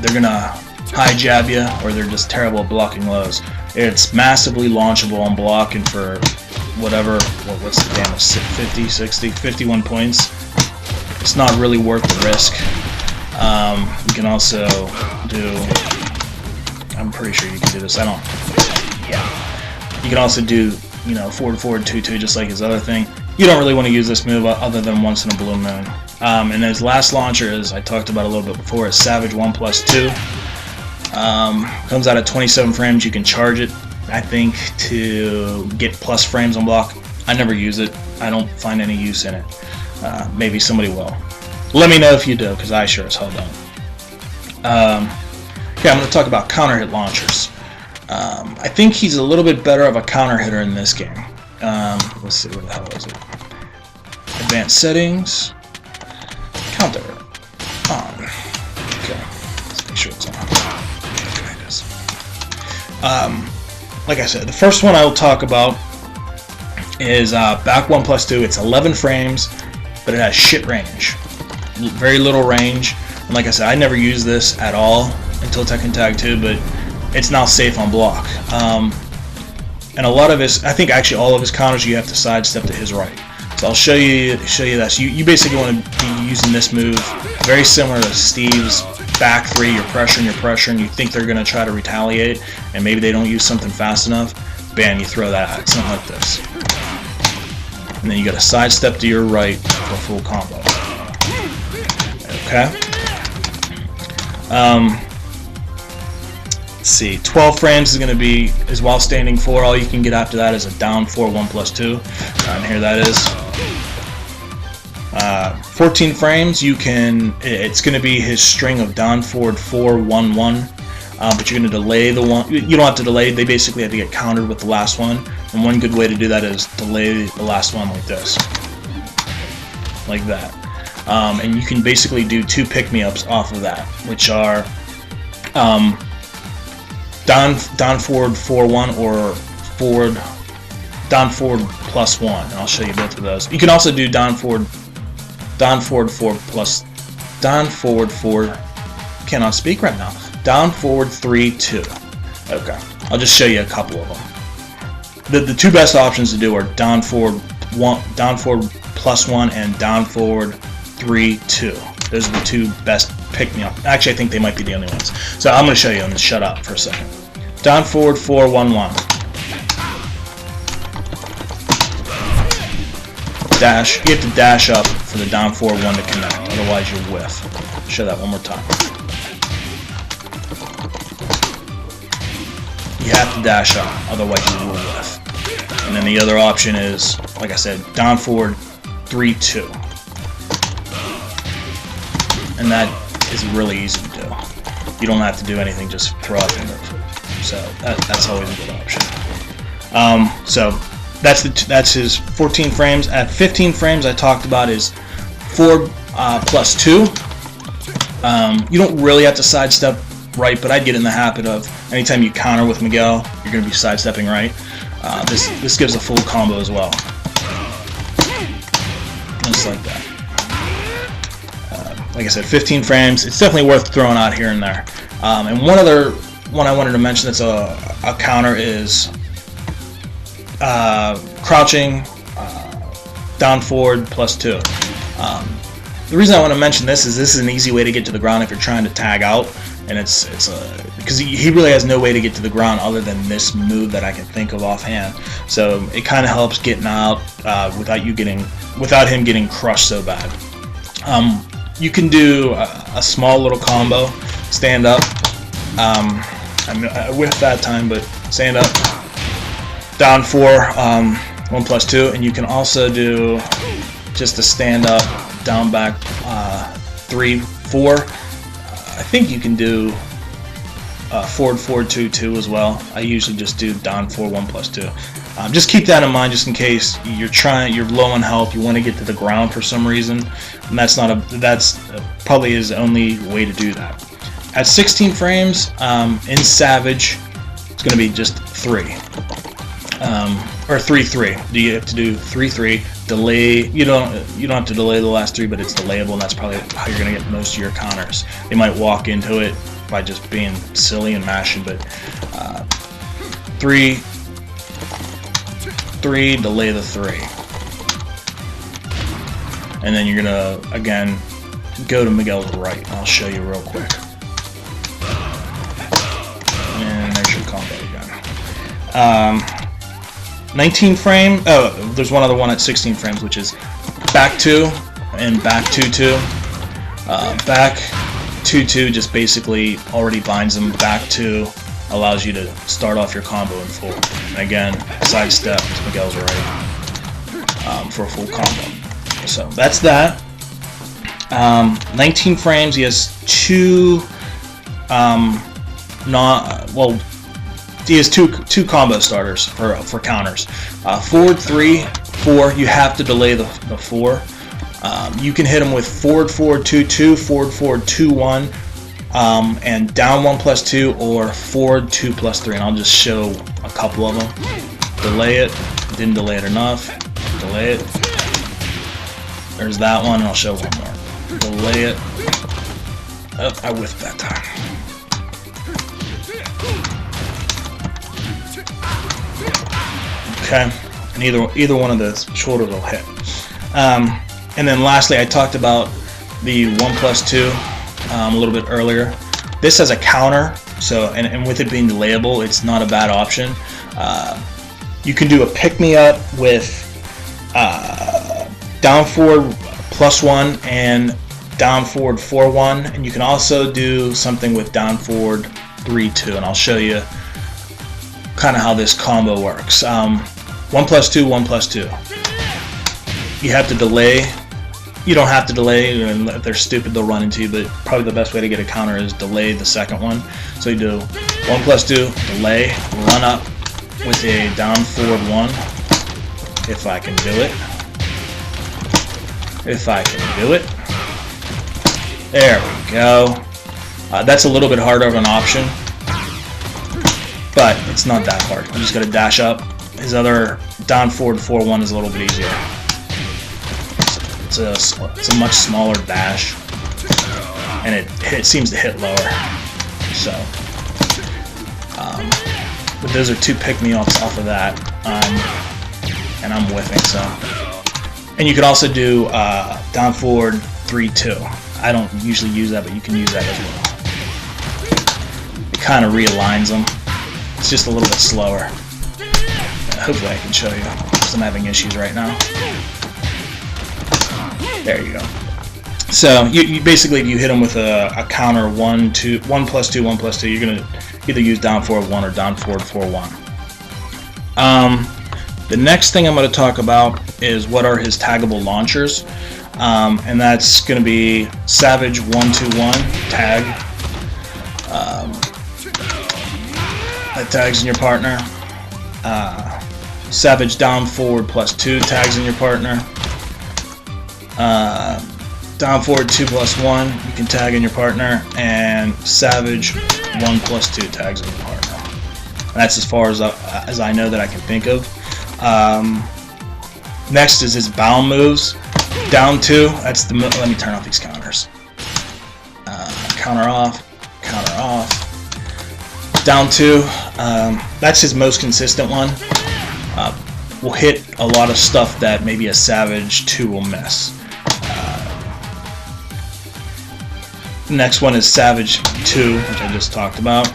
Speaker 1: they're gonna high jab you or they're just terrible at blocking lows. It's massively launchable on block, and for whatever, what's the damage, 50, 60, 51 points, it's not really worth the risk. You can also do, I'm pretty sure you can do this, you can also do, you know, forward forward 2-2 just like his other thing. You don't really want to use this move other than once in a blue moon. And his last launcher, as I talked about a little bit before, is Savage 1+2. Comes out at 27 frames. You can charge it, I think, to get plus frames on block. I never use it. I don't find any use in it. Maybe somebody will. Let me know if you do, because I sure as hell don't. Okay, I'm going to talk about counter hit launchers. I think he's a little bit better of a counter hitter in this game. Let's see, where the hell is it? Advanced settings. Counter. On. Okay, let's make sure it's on. Okay, it is. Like I said, the first one I will talk about is back 1+2. It's 11 frames, but it has shit range. Very little range. And like I said, I never used this at all until Tekken Tag 2, but it's now safe on block. And a lot of his, I think actually all of his counters, you have to sidestep to his right. So I'll show you this. You basically want to be using this move very similar to Steve's back 3. You're pressuring, you think they're going to try to retaliate, and maybe they don't use something fast enough. Bam, you throw that out, something like this. And then you got to sidestep to your right for a full combo. Okay? Let's see, 12 frames is going to be while standing 4. All you can get after that is a down 4 1+2, and here that is. 14 frames, it's going to be his string of down forward 4 1 1, but you're going to delay the one. You don't have to delay. They basically have to get countered with the last one, and one good way to do that is delay the last one like this, like that. And you can basically do 2 pick-me-ups off of that, which are down forward 4-1 or down forward +1. And I'll show you both of those. You can also do down forward 4 plus down forward 4. Cannot speak right now. Down forward 3 2. Okay, I'll just show you a couple of them. The 2 best options to do are down forward +1 and down forward 3 2. Those are the 2 best pick-me-up. Actually, I think they might be the only ones. So I'm going to show you them. Shut up for a second. Down forward 4 1 1. Dash. You have to dash up for the down 4 1 to connect. Otherwise, you'll whiff. Show that one more time. You have to dash up. Otherwise, you will whiff. And then the other option is, like I said, down forward 3 2. And that is really easy to do. You don't have to do anything, just throw up in it. So that's always a good option. So that's his 14 frames. At 15 frames, I talked about is 4 plus 2. You don't really have to sidestep right, but I'd get in the habit of anytime you counter with Miguel, you're going to be sidestepping right. This gives a full combo as well, just like that. Like I said, 15 frames. It's definitely worth throwing out here and there. And one other one I wanted to mention that's a counter is crouching down forward +2. The reason I want to mention this is an easy way to get to the ground if you're trying to tag out, and it's because he really has no way to get to the ground other than this move that I can think of offhand. So it kind of helps getting out without him getting crushed so bad. You can do a small little combo, stand up. I whiffed that time, but stand up, down 4, 1 plus 2, and you can also do just a stand up, down back 3 4. I think you can do forward 4 2 2 as well. I usually just do down 4 1 plus 2. Just keep that in mind, just in case you're low on health, you want to get to the ground for some reason, and that's probably his only way to do that. At 16 frames, in Savage, it's going to be just 3, or 3 3. You have to do 3 3. Delay. You don't have to delay the last 3, but it's delayable, and that's probably how you're going to get most of your counters. They might walk into it by just being silly and mashing, but 3 3, delay the 3, and then you're gonna again go to Miguel's right. I'll show you real quick, and there's your combo again. 19 frame. Oh, there's one other one at 16 frames, which is back 2 and back 2 2. Back 2 2 just basically already binds them. Back 2 allows you to start off your combo in full. And again, sidestep to Miguel's right for a full combo. So that's that. 19 frames. He has 2 he has two combo starters for counters. Forward 3 4. You have to delay the 4. You can hit him with forward 4 2 2, forward 4 2 1. And down 1 plus 2 or forward 2 plus 3, and I'll just show a couple of them. Delay it, didn't delay it enough, delay it, there's that one, and I'll show one more. Delay it, oh, I whiffed that time. Okay, and either one of the shoulders will hit. And then lastly, I talked about the 1 plus 2 a little bit earlier. This has a counter, so and with it being delayable, it's not a bad option. You can do a pick-me-up with down forward +1 and down forward 4-1, and you can also do something with down forward 3-2, and I'll show you kind of how this combo works. 1+2, 1+2. You have to delay. You don't have to delay, and if they're stupid they'll run into you, but probably the best way to get a counter is delay the second one. So you do 1+2, delay, run up with a down forward 1, if I can do it. If I can do it. There we go. That's a little bit harder of an option, but it's not that hard. You just got to dash up. His other down forward 4-1 is a little bit easier. It's a much smaller dash, and it seems to hit lower. So, but those are 2 pick-me-ups off of that, and I'm whiffing. So, and you can also do down forward 3-2. I don't usually use that, but you can use that as well. It kind of realigns them. It's just a little bit slower. Hopefully I can show you, because I'm having issues right now. There you go. So you basically, if you hit them with a counter 1+2, 1+2, you're gonna either use down forward 1 or down forward 4-1. The next thing I'm going to talk about is what are his taggable launchers, and that's going to be Savage 1-2-1 tag. That tags in your partner. Savage down forward +2 tags in your partner. Down forward 2+1 you can tag in your partner, and Savage 1+2 tags in your partner. And that's as far as I know that I can think of. Next is his bound moves. Down 2. That's the. Let me turn off these counters. Counter off. Counter off. Down 2. That's his most consistent one. Will hit a lot of stuff that maybe a Savage 2 will miss. Next one is Savage 2, which I just talked about.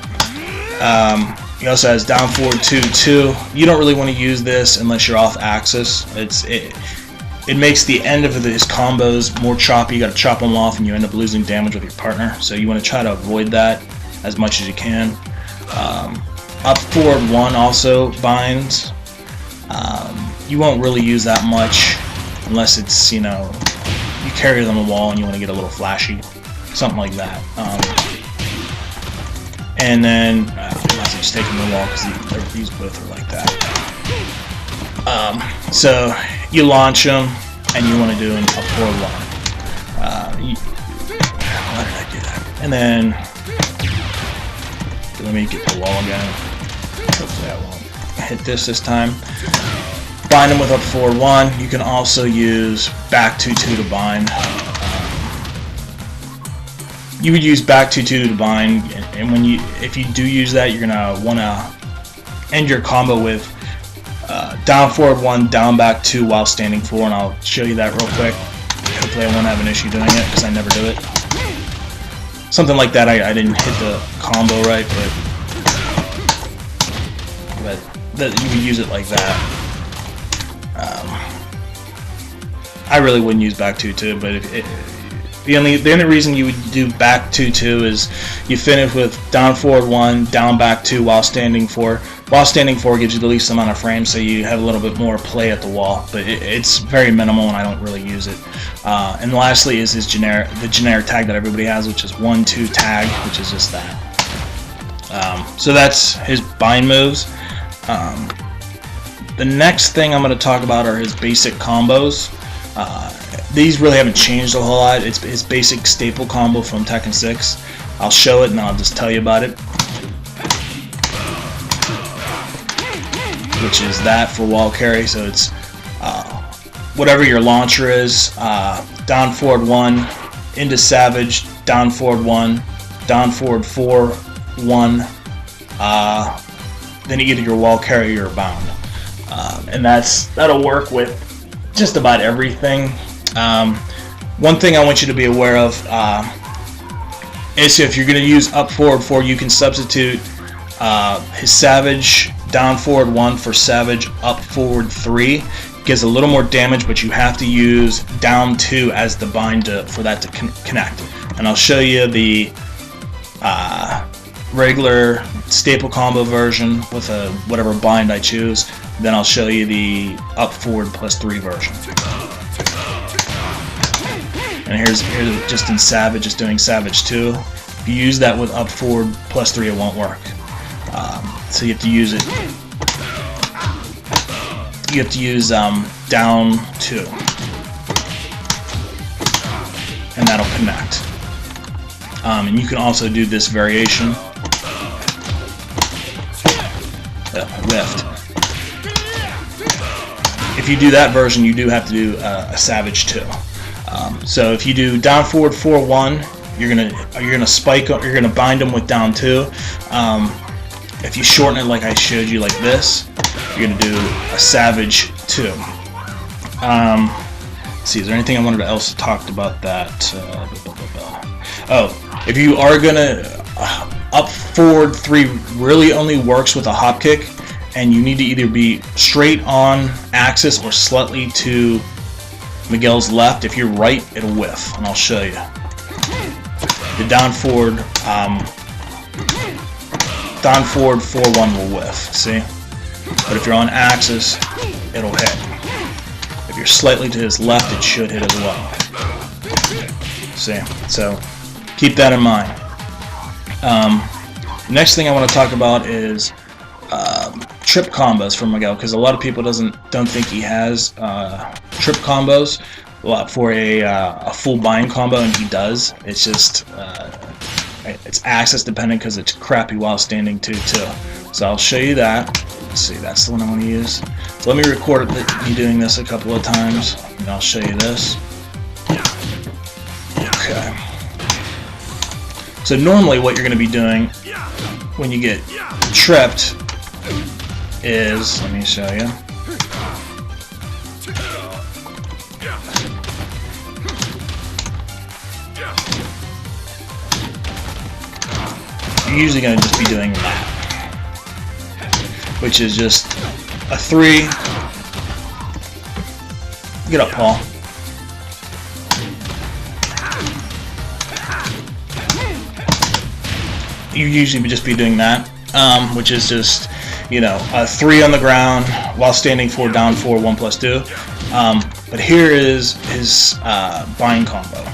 Speaker 1: He also has down forward 2-2. You don't really want to use this unless you're off axis. It makes the end of his combos more choppy. You got to chop them off, and you end up losing damage with your partner. So you want to try to avoid that as much as you can. Up forward 1 also binds. You won't really use that much unless it's, you carry it on the wall and you want to get a little flashy, something like that. And then just taking the wall because these both are like that. So you launch them, and you want to do an up forward 1. Why did I do that? And then let me get the wall again. Hopefully I won't hit this time. Bind them with up forward 1. You can also use back 2-2 to bind. You would use back 2-2 to bind, and if you do use that, you're gonna want to end your combo with down forward 1, down back 2 while standing 4, and I'll show you that real quick. Hopefully I won't have an issue doing it because I never do it. Something like that. I didn't hit the combo right, but you would use it like that. I really wouldn't use back 2-2, but the only reason you would do back 2-2 is you finish with down forward 1, down back 2 while standing 4. While standing 4 gives you the least amount of frames, so you have a little bit more play at the wall, but it's very minimal, and I don't really use it. And lastly is the generic tag that everybody has, which is 1-2 tag, which is just that. So that's his bind moves. The next thing I'm going to talk about are his basic combos. These really haven't changed a whole lot. It's his basic staple combo from Tekken 6. I'll show it and I'll just tell you about it. Which is that for wall carry. So it's whatever your launcher is, down forward 1, into Savage, down forward 1, down forward 4, 1, then either your wall carry or bound. And that'll work with just about everything. One thing I want you to be aware of is if you're going to use up forward 4, you can substitute his Savage down forward 1 for Savage up forward 3. gives a little more damage, but you have to use down 2 as the bind for that to connect. And I'll show you the regular staple combo version with a whatever bind I choose. Then I'll show you the up forward +3 version. And here's just in Savage, just doing Savage 2. If you use that with up forward +3, it won't work. So you have to use it. You have to use down 2, and that'll connect. And you can also do this variation. Lift. If you do that version, you do have to do a Savage 2. So if you do down forward 4-1, you're gonna spike. You're gonna bind them with down 2. If you shorten it like I showed you, like this, you're gonna do a Savage 2. Let's see, is there anything I wanted else to talk about that? Oh, if you are gonna up forward 3 really only works with a hop kick, and you need to either be straight on axis or slightly to Miguel's left. If you're right, it'll whiff, and I'll show you. The down forward 4-1 will whiff, see? But if you're on axis, it'll hit. If you're slightly to his left, it should hit as well. See? So keep that in mind. Next thing I want to talk about is trip combos for Miguel, because a lot of people don't think he has trip combos for a full bind combo, and he does. It's just it's axis dependent because it's crappy while standing too. So I'll show you that. Let's see, that's the one I want to use. So let me record me doing this a couple of times, and I'll show you this. Okay. So normally what you're going to be doing when you get tripped is, let me show you. You're usually going to just be doing that, which is just a 3. Get up, Paul. You usually would just be doing that, which is just, you know, a 3 on the ground while standing 4, down 4, 1+2. But here is his bind combo.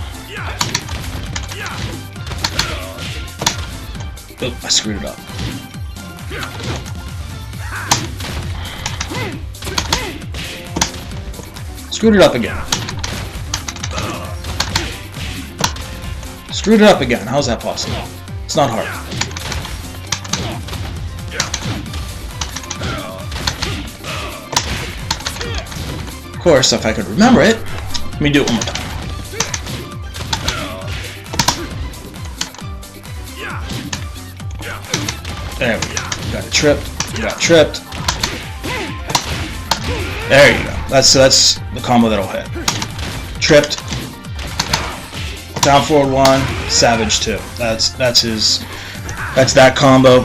Speaker 1: Oh, I screwed it up. Screwed it up again. Screwed it up again. How's that possible? It's not hard. Of course, if I could remember it, let me do it one more time. There we go. Got it tripped. Got tripped. There you go. That's the combo that'll hit. Tripped. Down forward 1, Savage 2. That's that combo.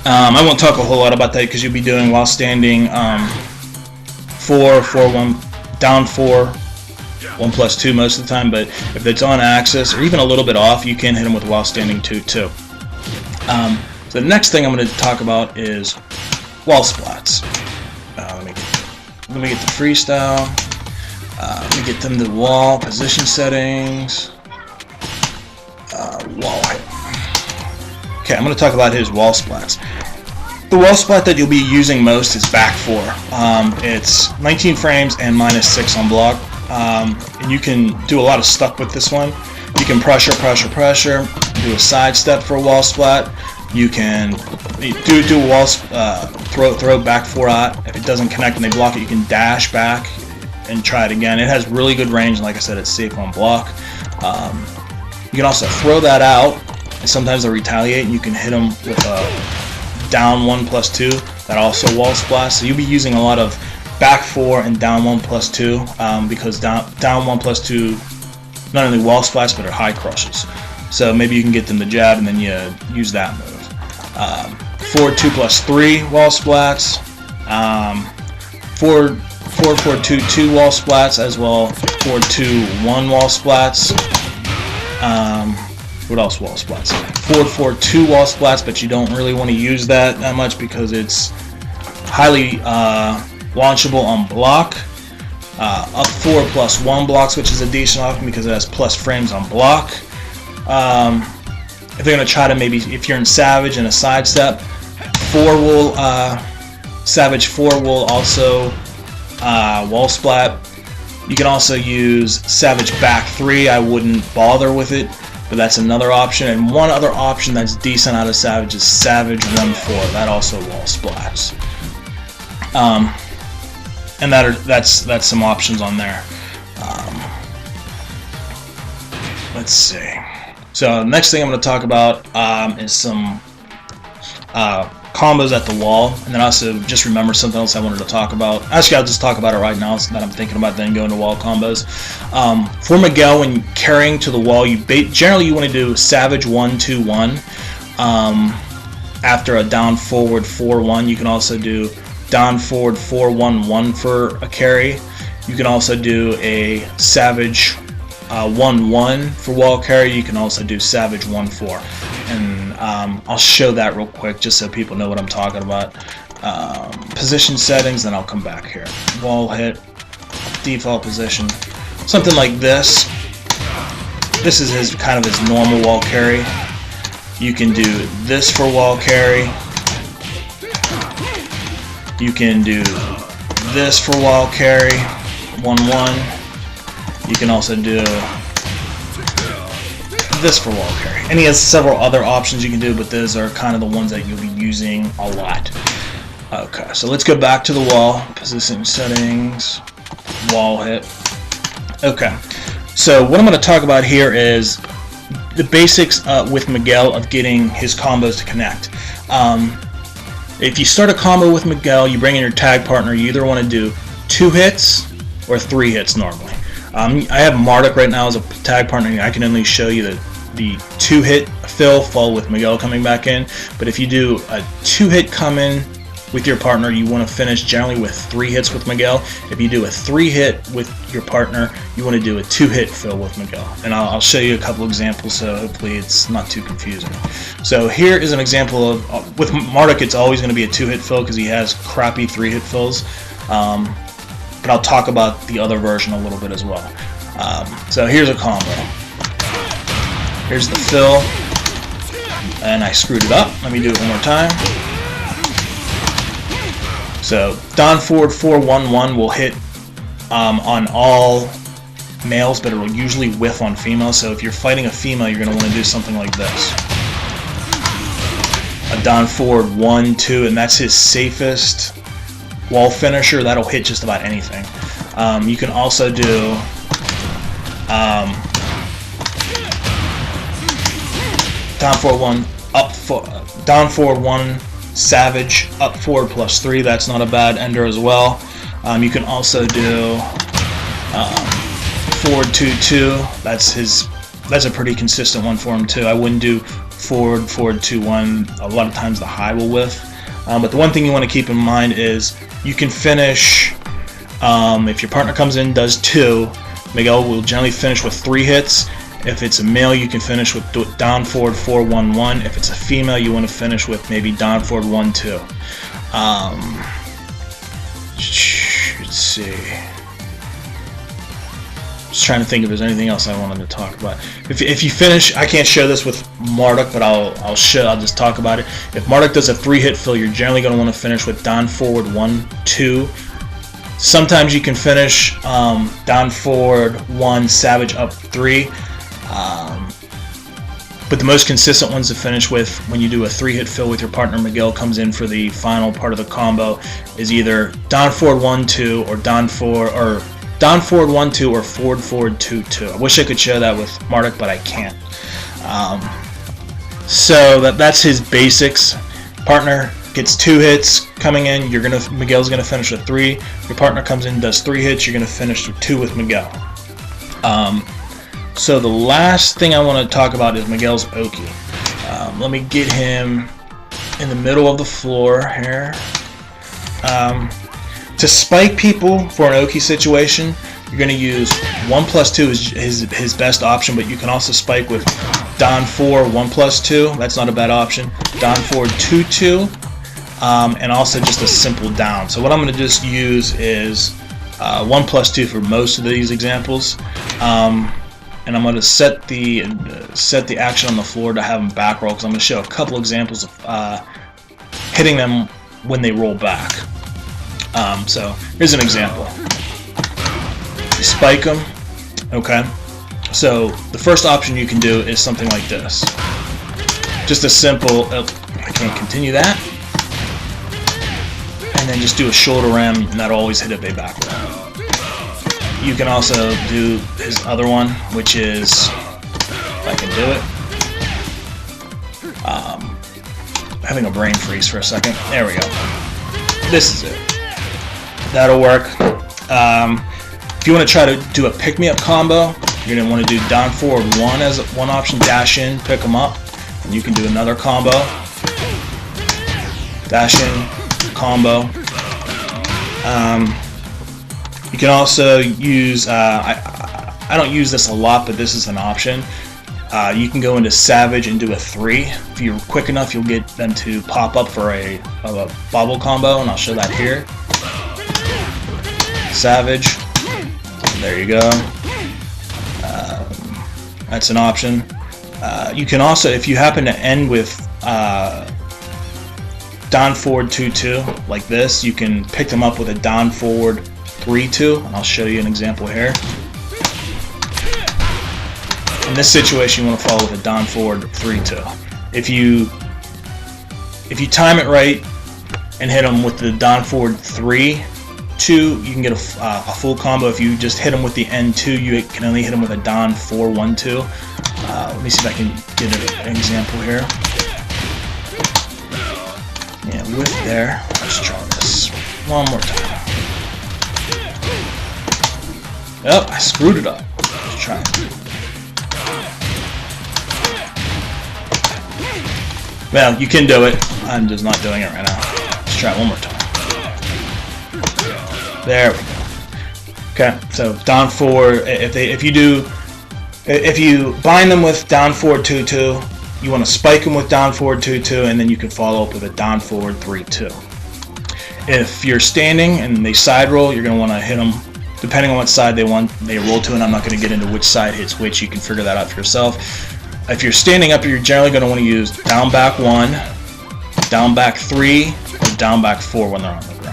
Speaker 1: I won't talk a whole lot about that because you'll be doing while standing 4, 4, 1, down 4, 1+2 most of the time. But if it's on axis or even a little bit off, you can hit them with while standing 2 too. So the next thing I'm going to talk about is wall splats. Let me get the freestyle. Let me get them to wall position settings. Wall height. Okay, I'm going to talk about his wall splats. The wall splat that you'll be using most is back 4. It's 19 frames and -6 on block. And you can do a lot of stuff with this one. You can pressure, do a side step for a wall splat. You can do a wall throw back 4 out. If it doesn't connect and they block it, you can dash back and try it again. It has really good range, and like I said, it's safe on block. You can also throw that out, and sometimes they'll retaliate, and you can hit them with a down 1+2. That also wall splash. So you'll be using a lot of back 4 and down 1+2 because down 1+2 not only wall splash but are high crushes. So maybe you can get them to jab and then you use that move. Forward 2+3 wall splats. Forward 4-4-2-2 wall splats, as well 4-2-1 wall splats. What else wall splats? 4-4-2 wall splats, but you don't really want to use that much because it's highly launchable on block. Up 4+1 blocks, which is a decent option because it has plus frames on block. If they're going to try to maybe, if you're in Savage and a sidestep, Savage 4 will also wall splat. You can also use Savage back 3. I wouldn't bother with it, but that's another option. And one other option that's decent out of Savage is Savage 1-4. That also wall splats. And that's some options on there. Let's see. So next thing I'm going to talk about is some combos at the wall, and then also just remember something else I wanted to talk about. Actually, I'll just talk about it right now so that I'm thinking about then going to wall combos. For Miguel, when carrying to the wall, generally you want to do Savage 1-2-1 after a down forward 4-1. You can also do down forward 4-1-1 for a carry. You can also do a Savage 1-1 for wall carry. You can also do Savage 1-4, and I'll show that real quick just so people know what I'm talking about. Position settings, then I'll come back here. Wall hit, default position, something like this. This is his kind of his normal wall carry. You can do this for wall carry. You can do this for wall carry, 1-1. You can also do this for wall carry. And he has several other options you can do, but those are kind of the ones that you'll be using a lot. Okay, so let's go back to the wall. Position settings, wall hit. Okay, so what I'm going to talk about here is the basics with Miguel of getting his combos to connect. If you start a combo with Miguel, you bring in your tag partner, you either want to do 2 hits or 3 hits normally. I have Marduk right now as a tag partner. I can only show you the 2-hit fill with Miguel coming back in. But if you do a 2-hit come in with your partner, you want to finish generally with 3 hits with Miguel. If you do a 3-hit with your partner, you want to do a 2-hit fill with Miguel. And I'll show you a couple examples so hopefully it's not too confusing. So here is an example of, with Marduk it's always going to be a 2-hit fill because he has crappy 3-hit fills. But I'll talk about the other version a little bit as well. So here's a combo. Here's the fill, and I screwed it up. Let me do it one more time. So down forward 4-1-1 will hit on all males, but it will usually whiff on females. So if you're fighting a female, you're going to want to do something like this. A down forward 1-2, and that's his safest wall finisher. That'll hit just about anything. You can also do down forward 1, down forward 1, Savage, up forward +3. That's not a bad ender as well. You can also do forward 2-2. That's a pretty consistent one for him too. I wouldn't do forward 2-1. A lot of times the high will whiff. But the one thing you want to keep in mind is you can finish, if your partner comes in and does 2, Miguel will generally finish with 3 hits. If it's a male, you can finish with down forward 4-1-1. If it's a female, you want to finish with maybe down forward 1-2. Let's see. Just trying to think if there's anything else I wanted to talk about. If you finish, I can't show this with Marduk, but I'll just talk about it. If Marduk does a 3-hit fill, you're generally going to want to finish with down forward 1-2. Sometimes you can finish down forward 1, Savage up 3. But the most consistent ones to finish with when you do a 3-hit fill with your partner Miguel comes in for the final part of the combo is either down forward 1-2 or down forward 1-2 or forward 2-2. I wish I could show that with Marduk, but I can't. So that's his basics. Partner gets 2 hits coming in. Miguel's gonna finish with 3. Your partner comes in, does 3 hits. You're gonna finish with 2 with Miguel. So the last thing I want to talk about is Miguel's Oki. Let me get him in the middle of the floor here. To spike people for an Oki situation, you're going to use 1+2 is his best option, but you can also spike with Don 4 1+2. That's not a bad option. Don 4 2-2, and also just a simple down. So what I'm going to just use is 1+2 for most of these examples, and I'm going to set the action on the floor to have them back roll, because I'm going to show a couple examples of hitting them when they roll back. So here's an example. You spike them, okay? So the first option you can do is something like this. Just a simple, I can't continue that. And then just do a shoulder ram, and that'll always hit a back roll. You can also do his other one, which is, if I can do it, having a brain freeze for a second. There we go. This is it. That'll work. If you want to try to do a pick-me-up combo, you're going to want to do down forward 1 as one option, dash in, pick them up, and you can do another combo. Dash in, combo. You can also use, I don't use this a lot, but this is an option. You can go into Savage and do a 3. If you're quick enough, you'll get them to pop up for a bobble combo, and I'll show that here. Savage. There you go. That's an option. You can also, if you happen to end with down forward 2-2 like this, you can pick them up with a down forward 3-2, and I'll show you an example here. In this situation, you want to follow with a down forward 3-2. If you time it right and hit them with the down forward 3-2, you can get a full combo. If you just hit them with the N2, you can only hit them with a down 4-1-2. Let me see if I can get an example here. Yeah, with there. Let's try this one more time. Oh, I screwed it up. Let's try it. Well, you can do it. I'm just not doing it right now. Let's try it one more time. There we go. Okay, so down forward. If you bind them with down forward 2-2, you want to spike them with down forward 2-2, and then you can follow up with a down forward 3-2. If you're standing and they side roll, you're going to want to hit them depending on what side they roll to, and I'm not going to get into which side hits which. You can figure that out for yourself. If you're standing up, you're generally going to want to use down back 1, down back 3, or down back 4 when they're on the ground.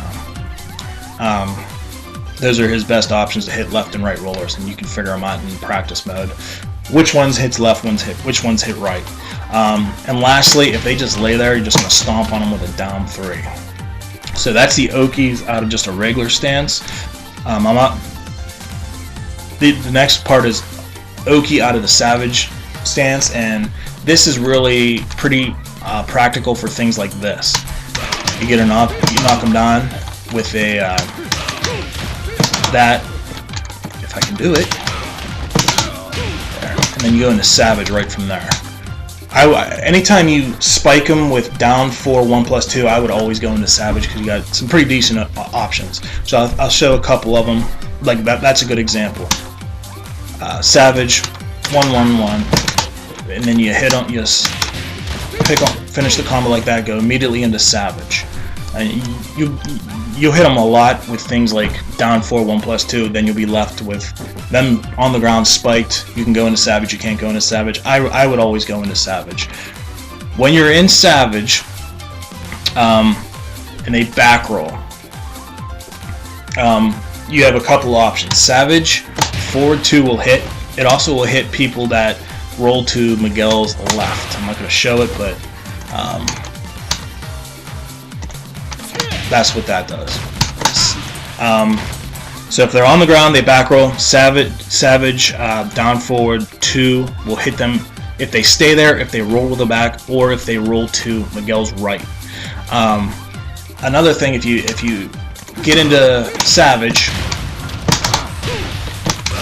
Speaker 1: Those are his best options to hit left and right rollers, and you can figure them out in practice mode. Which ones hits left, which ones hit right. And lastly, if they just lay there, you're just going to stomp on them with a down 3. So that's the Okis out of just a regular stance. The next part is Oki out of the Savage stance, and this is really pretty practical for things like this. You get you knock them down with a that, if I can do it, there. And then you go into Savage right from there. Anytime you spike them with down 4 1+2, I would always go into Savage because you got some pretty decent options. So I'll show a couple of them. Like that's a good example. Savage 1-1-1, and then you hit on, you just finish the combo like that. Go immediately into Savage, and you'll hit them a lot with things like down 4 1+2. Then you'll be left with them on the ground spiked. You can go into Savage. You can't go into Savage. I would always go into Savage. When you're in Savage, and they back roll, you have a couple options. Savage forward 2 will hit. It also will hit people that roll to Miguel's left. I'm not going to show it, but that's what that does. So if they're on the ground, they back roll. Savage down forward 2 will hit them if they stay there, if they roll to the back, or if they roll to Miguel's right. Another thing, if you get into Savage,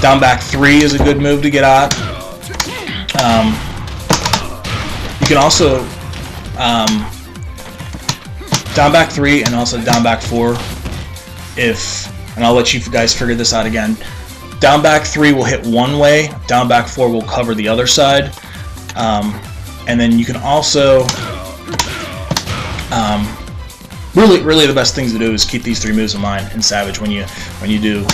Speaker 1: down back 3 is a good move to get out. You can also down back 3 and also down back 4 and I'll let you guys figure this out again, down back 3 will hit one way, down back 4 will cover the other side, and then you can also, really the best things to do is keep these 3 moves in mind in Savage when you do,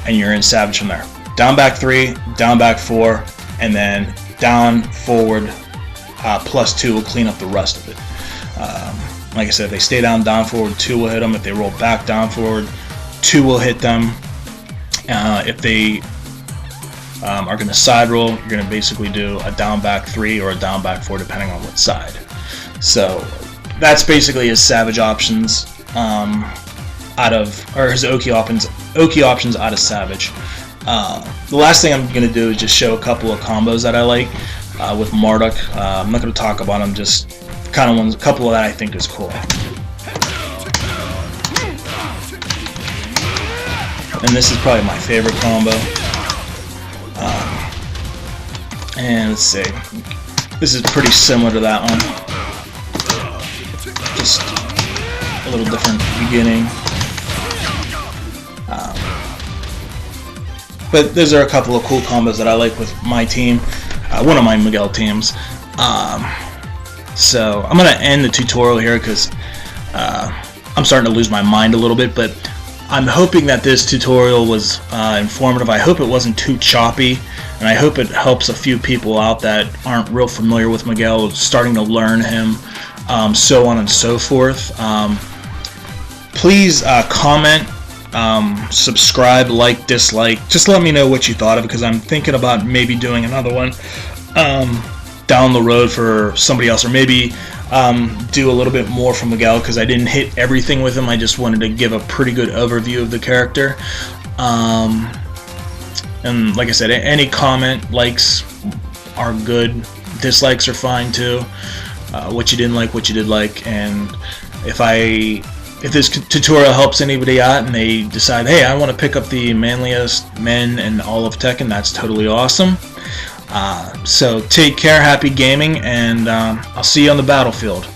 Speaker 1: and you're in Savage from there. Down back 3, down back 4, and then down forward +2 will clean up the rest of it. Like I said, if they stay down forward, 2 will hit them. If they roll back down forward, 2 will hit them. If they are going to side roll, you're going to basically do a down back 3 or a down back 4 depending on what side. So that's basically his Savage options his Oki options out of Savage. The last thing I'm going to do is just show a couple of combos that I like with Marduk. I'm not going to talk about them, just kind of a couple of that I think is cool. And this is probably my favorite combo. And let's see, this is pretty similar to that one. Just a little different beginning. But those are a couple of cool combos that I like with my team, one of my Miguel teams. So I'm going to end the tutorial here because I'm starting to lose my mind a little bit, but I'm hoping that this tutorial was informative. I hope it wasn't too choppy, and I hope it helps a few people out that aren't real familiar with Miguel, starting to learn him, so on and so forth. Please comment, subscribe, like, dislike. Just let me know what you thought of it, because I'm thinking about maybe doing another one down the road for somebody else, or maybe do a little bit more from Miguel, because I didn't hit everything with him. I just wanted to give a pretty good overview of the character. And like I said, any comment, likes are good, dislikes are fine too. What you didn't like, what you did like, and if this tutorial helps anybody out and they decide, hey, I want to pick up the manliest men in all of Tekken, that's totally awesome. So take care, happy gaming, and I'll see you on the battlefield.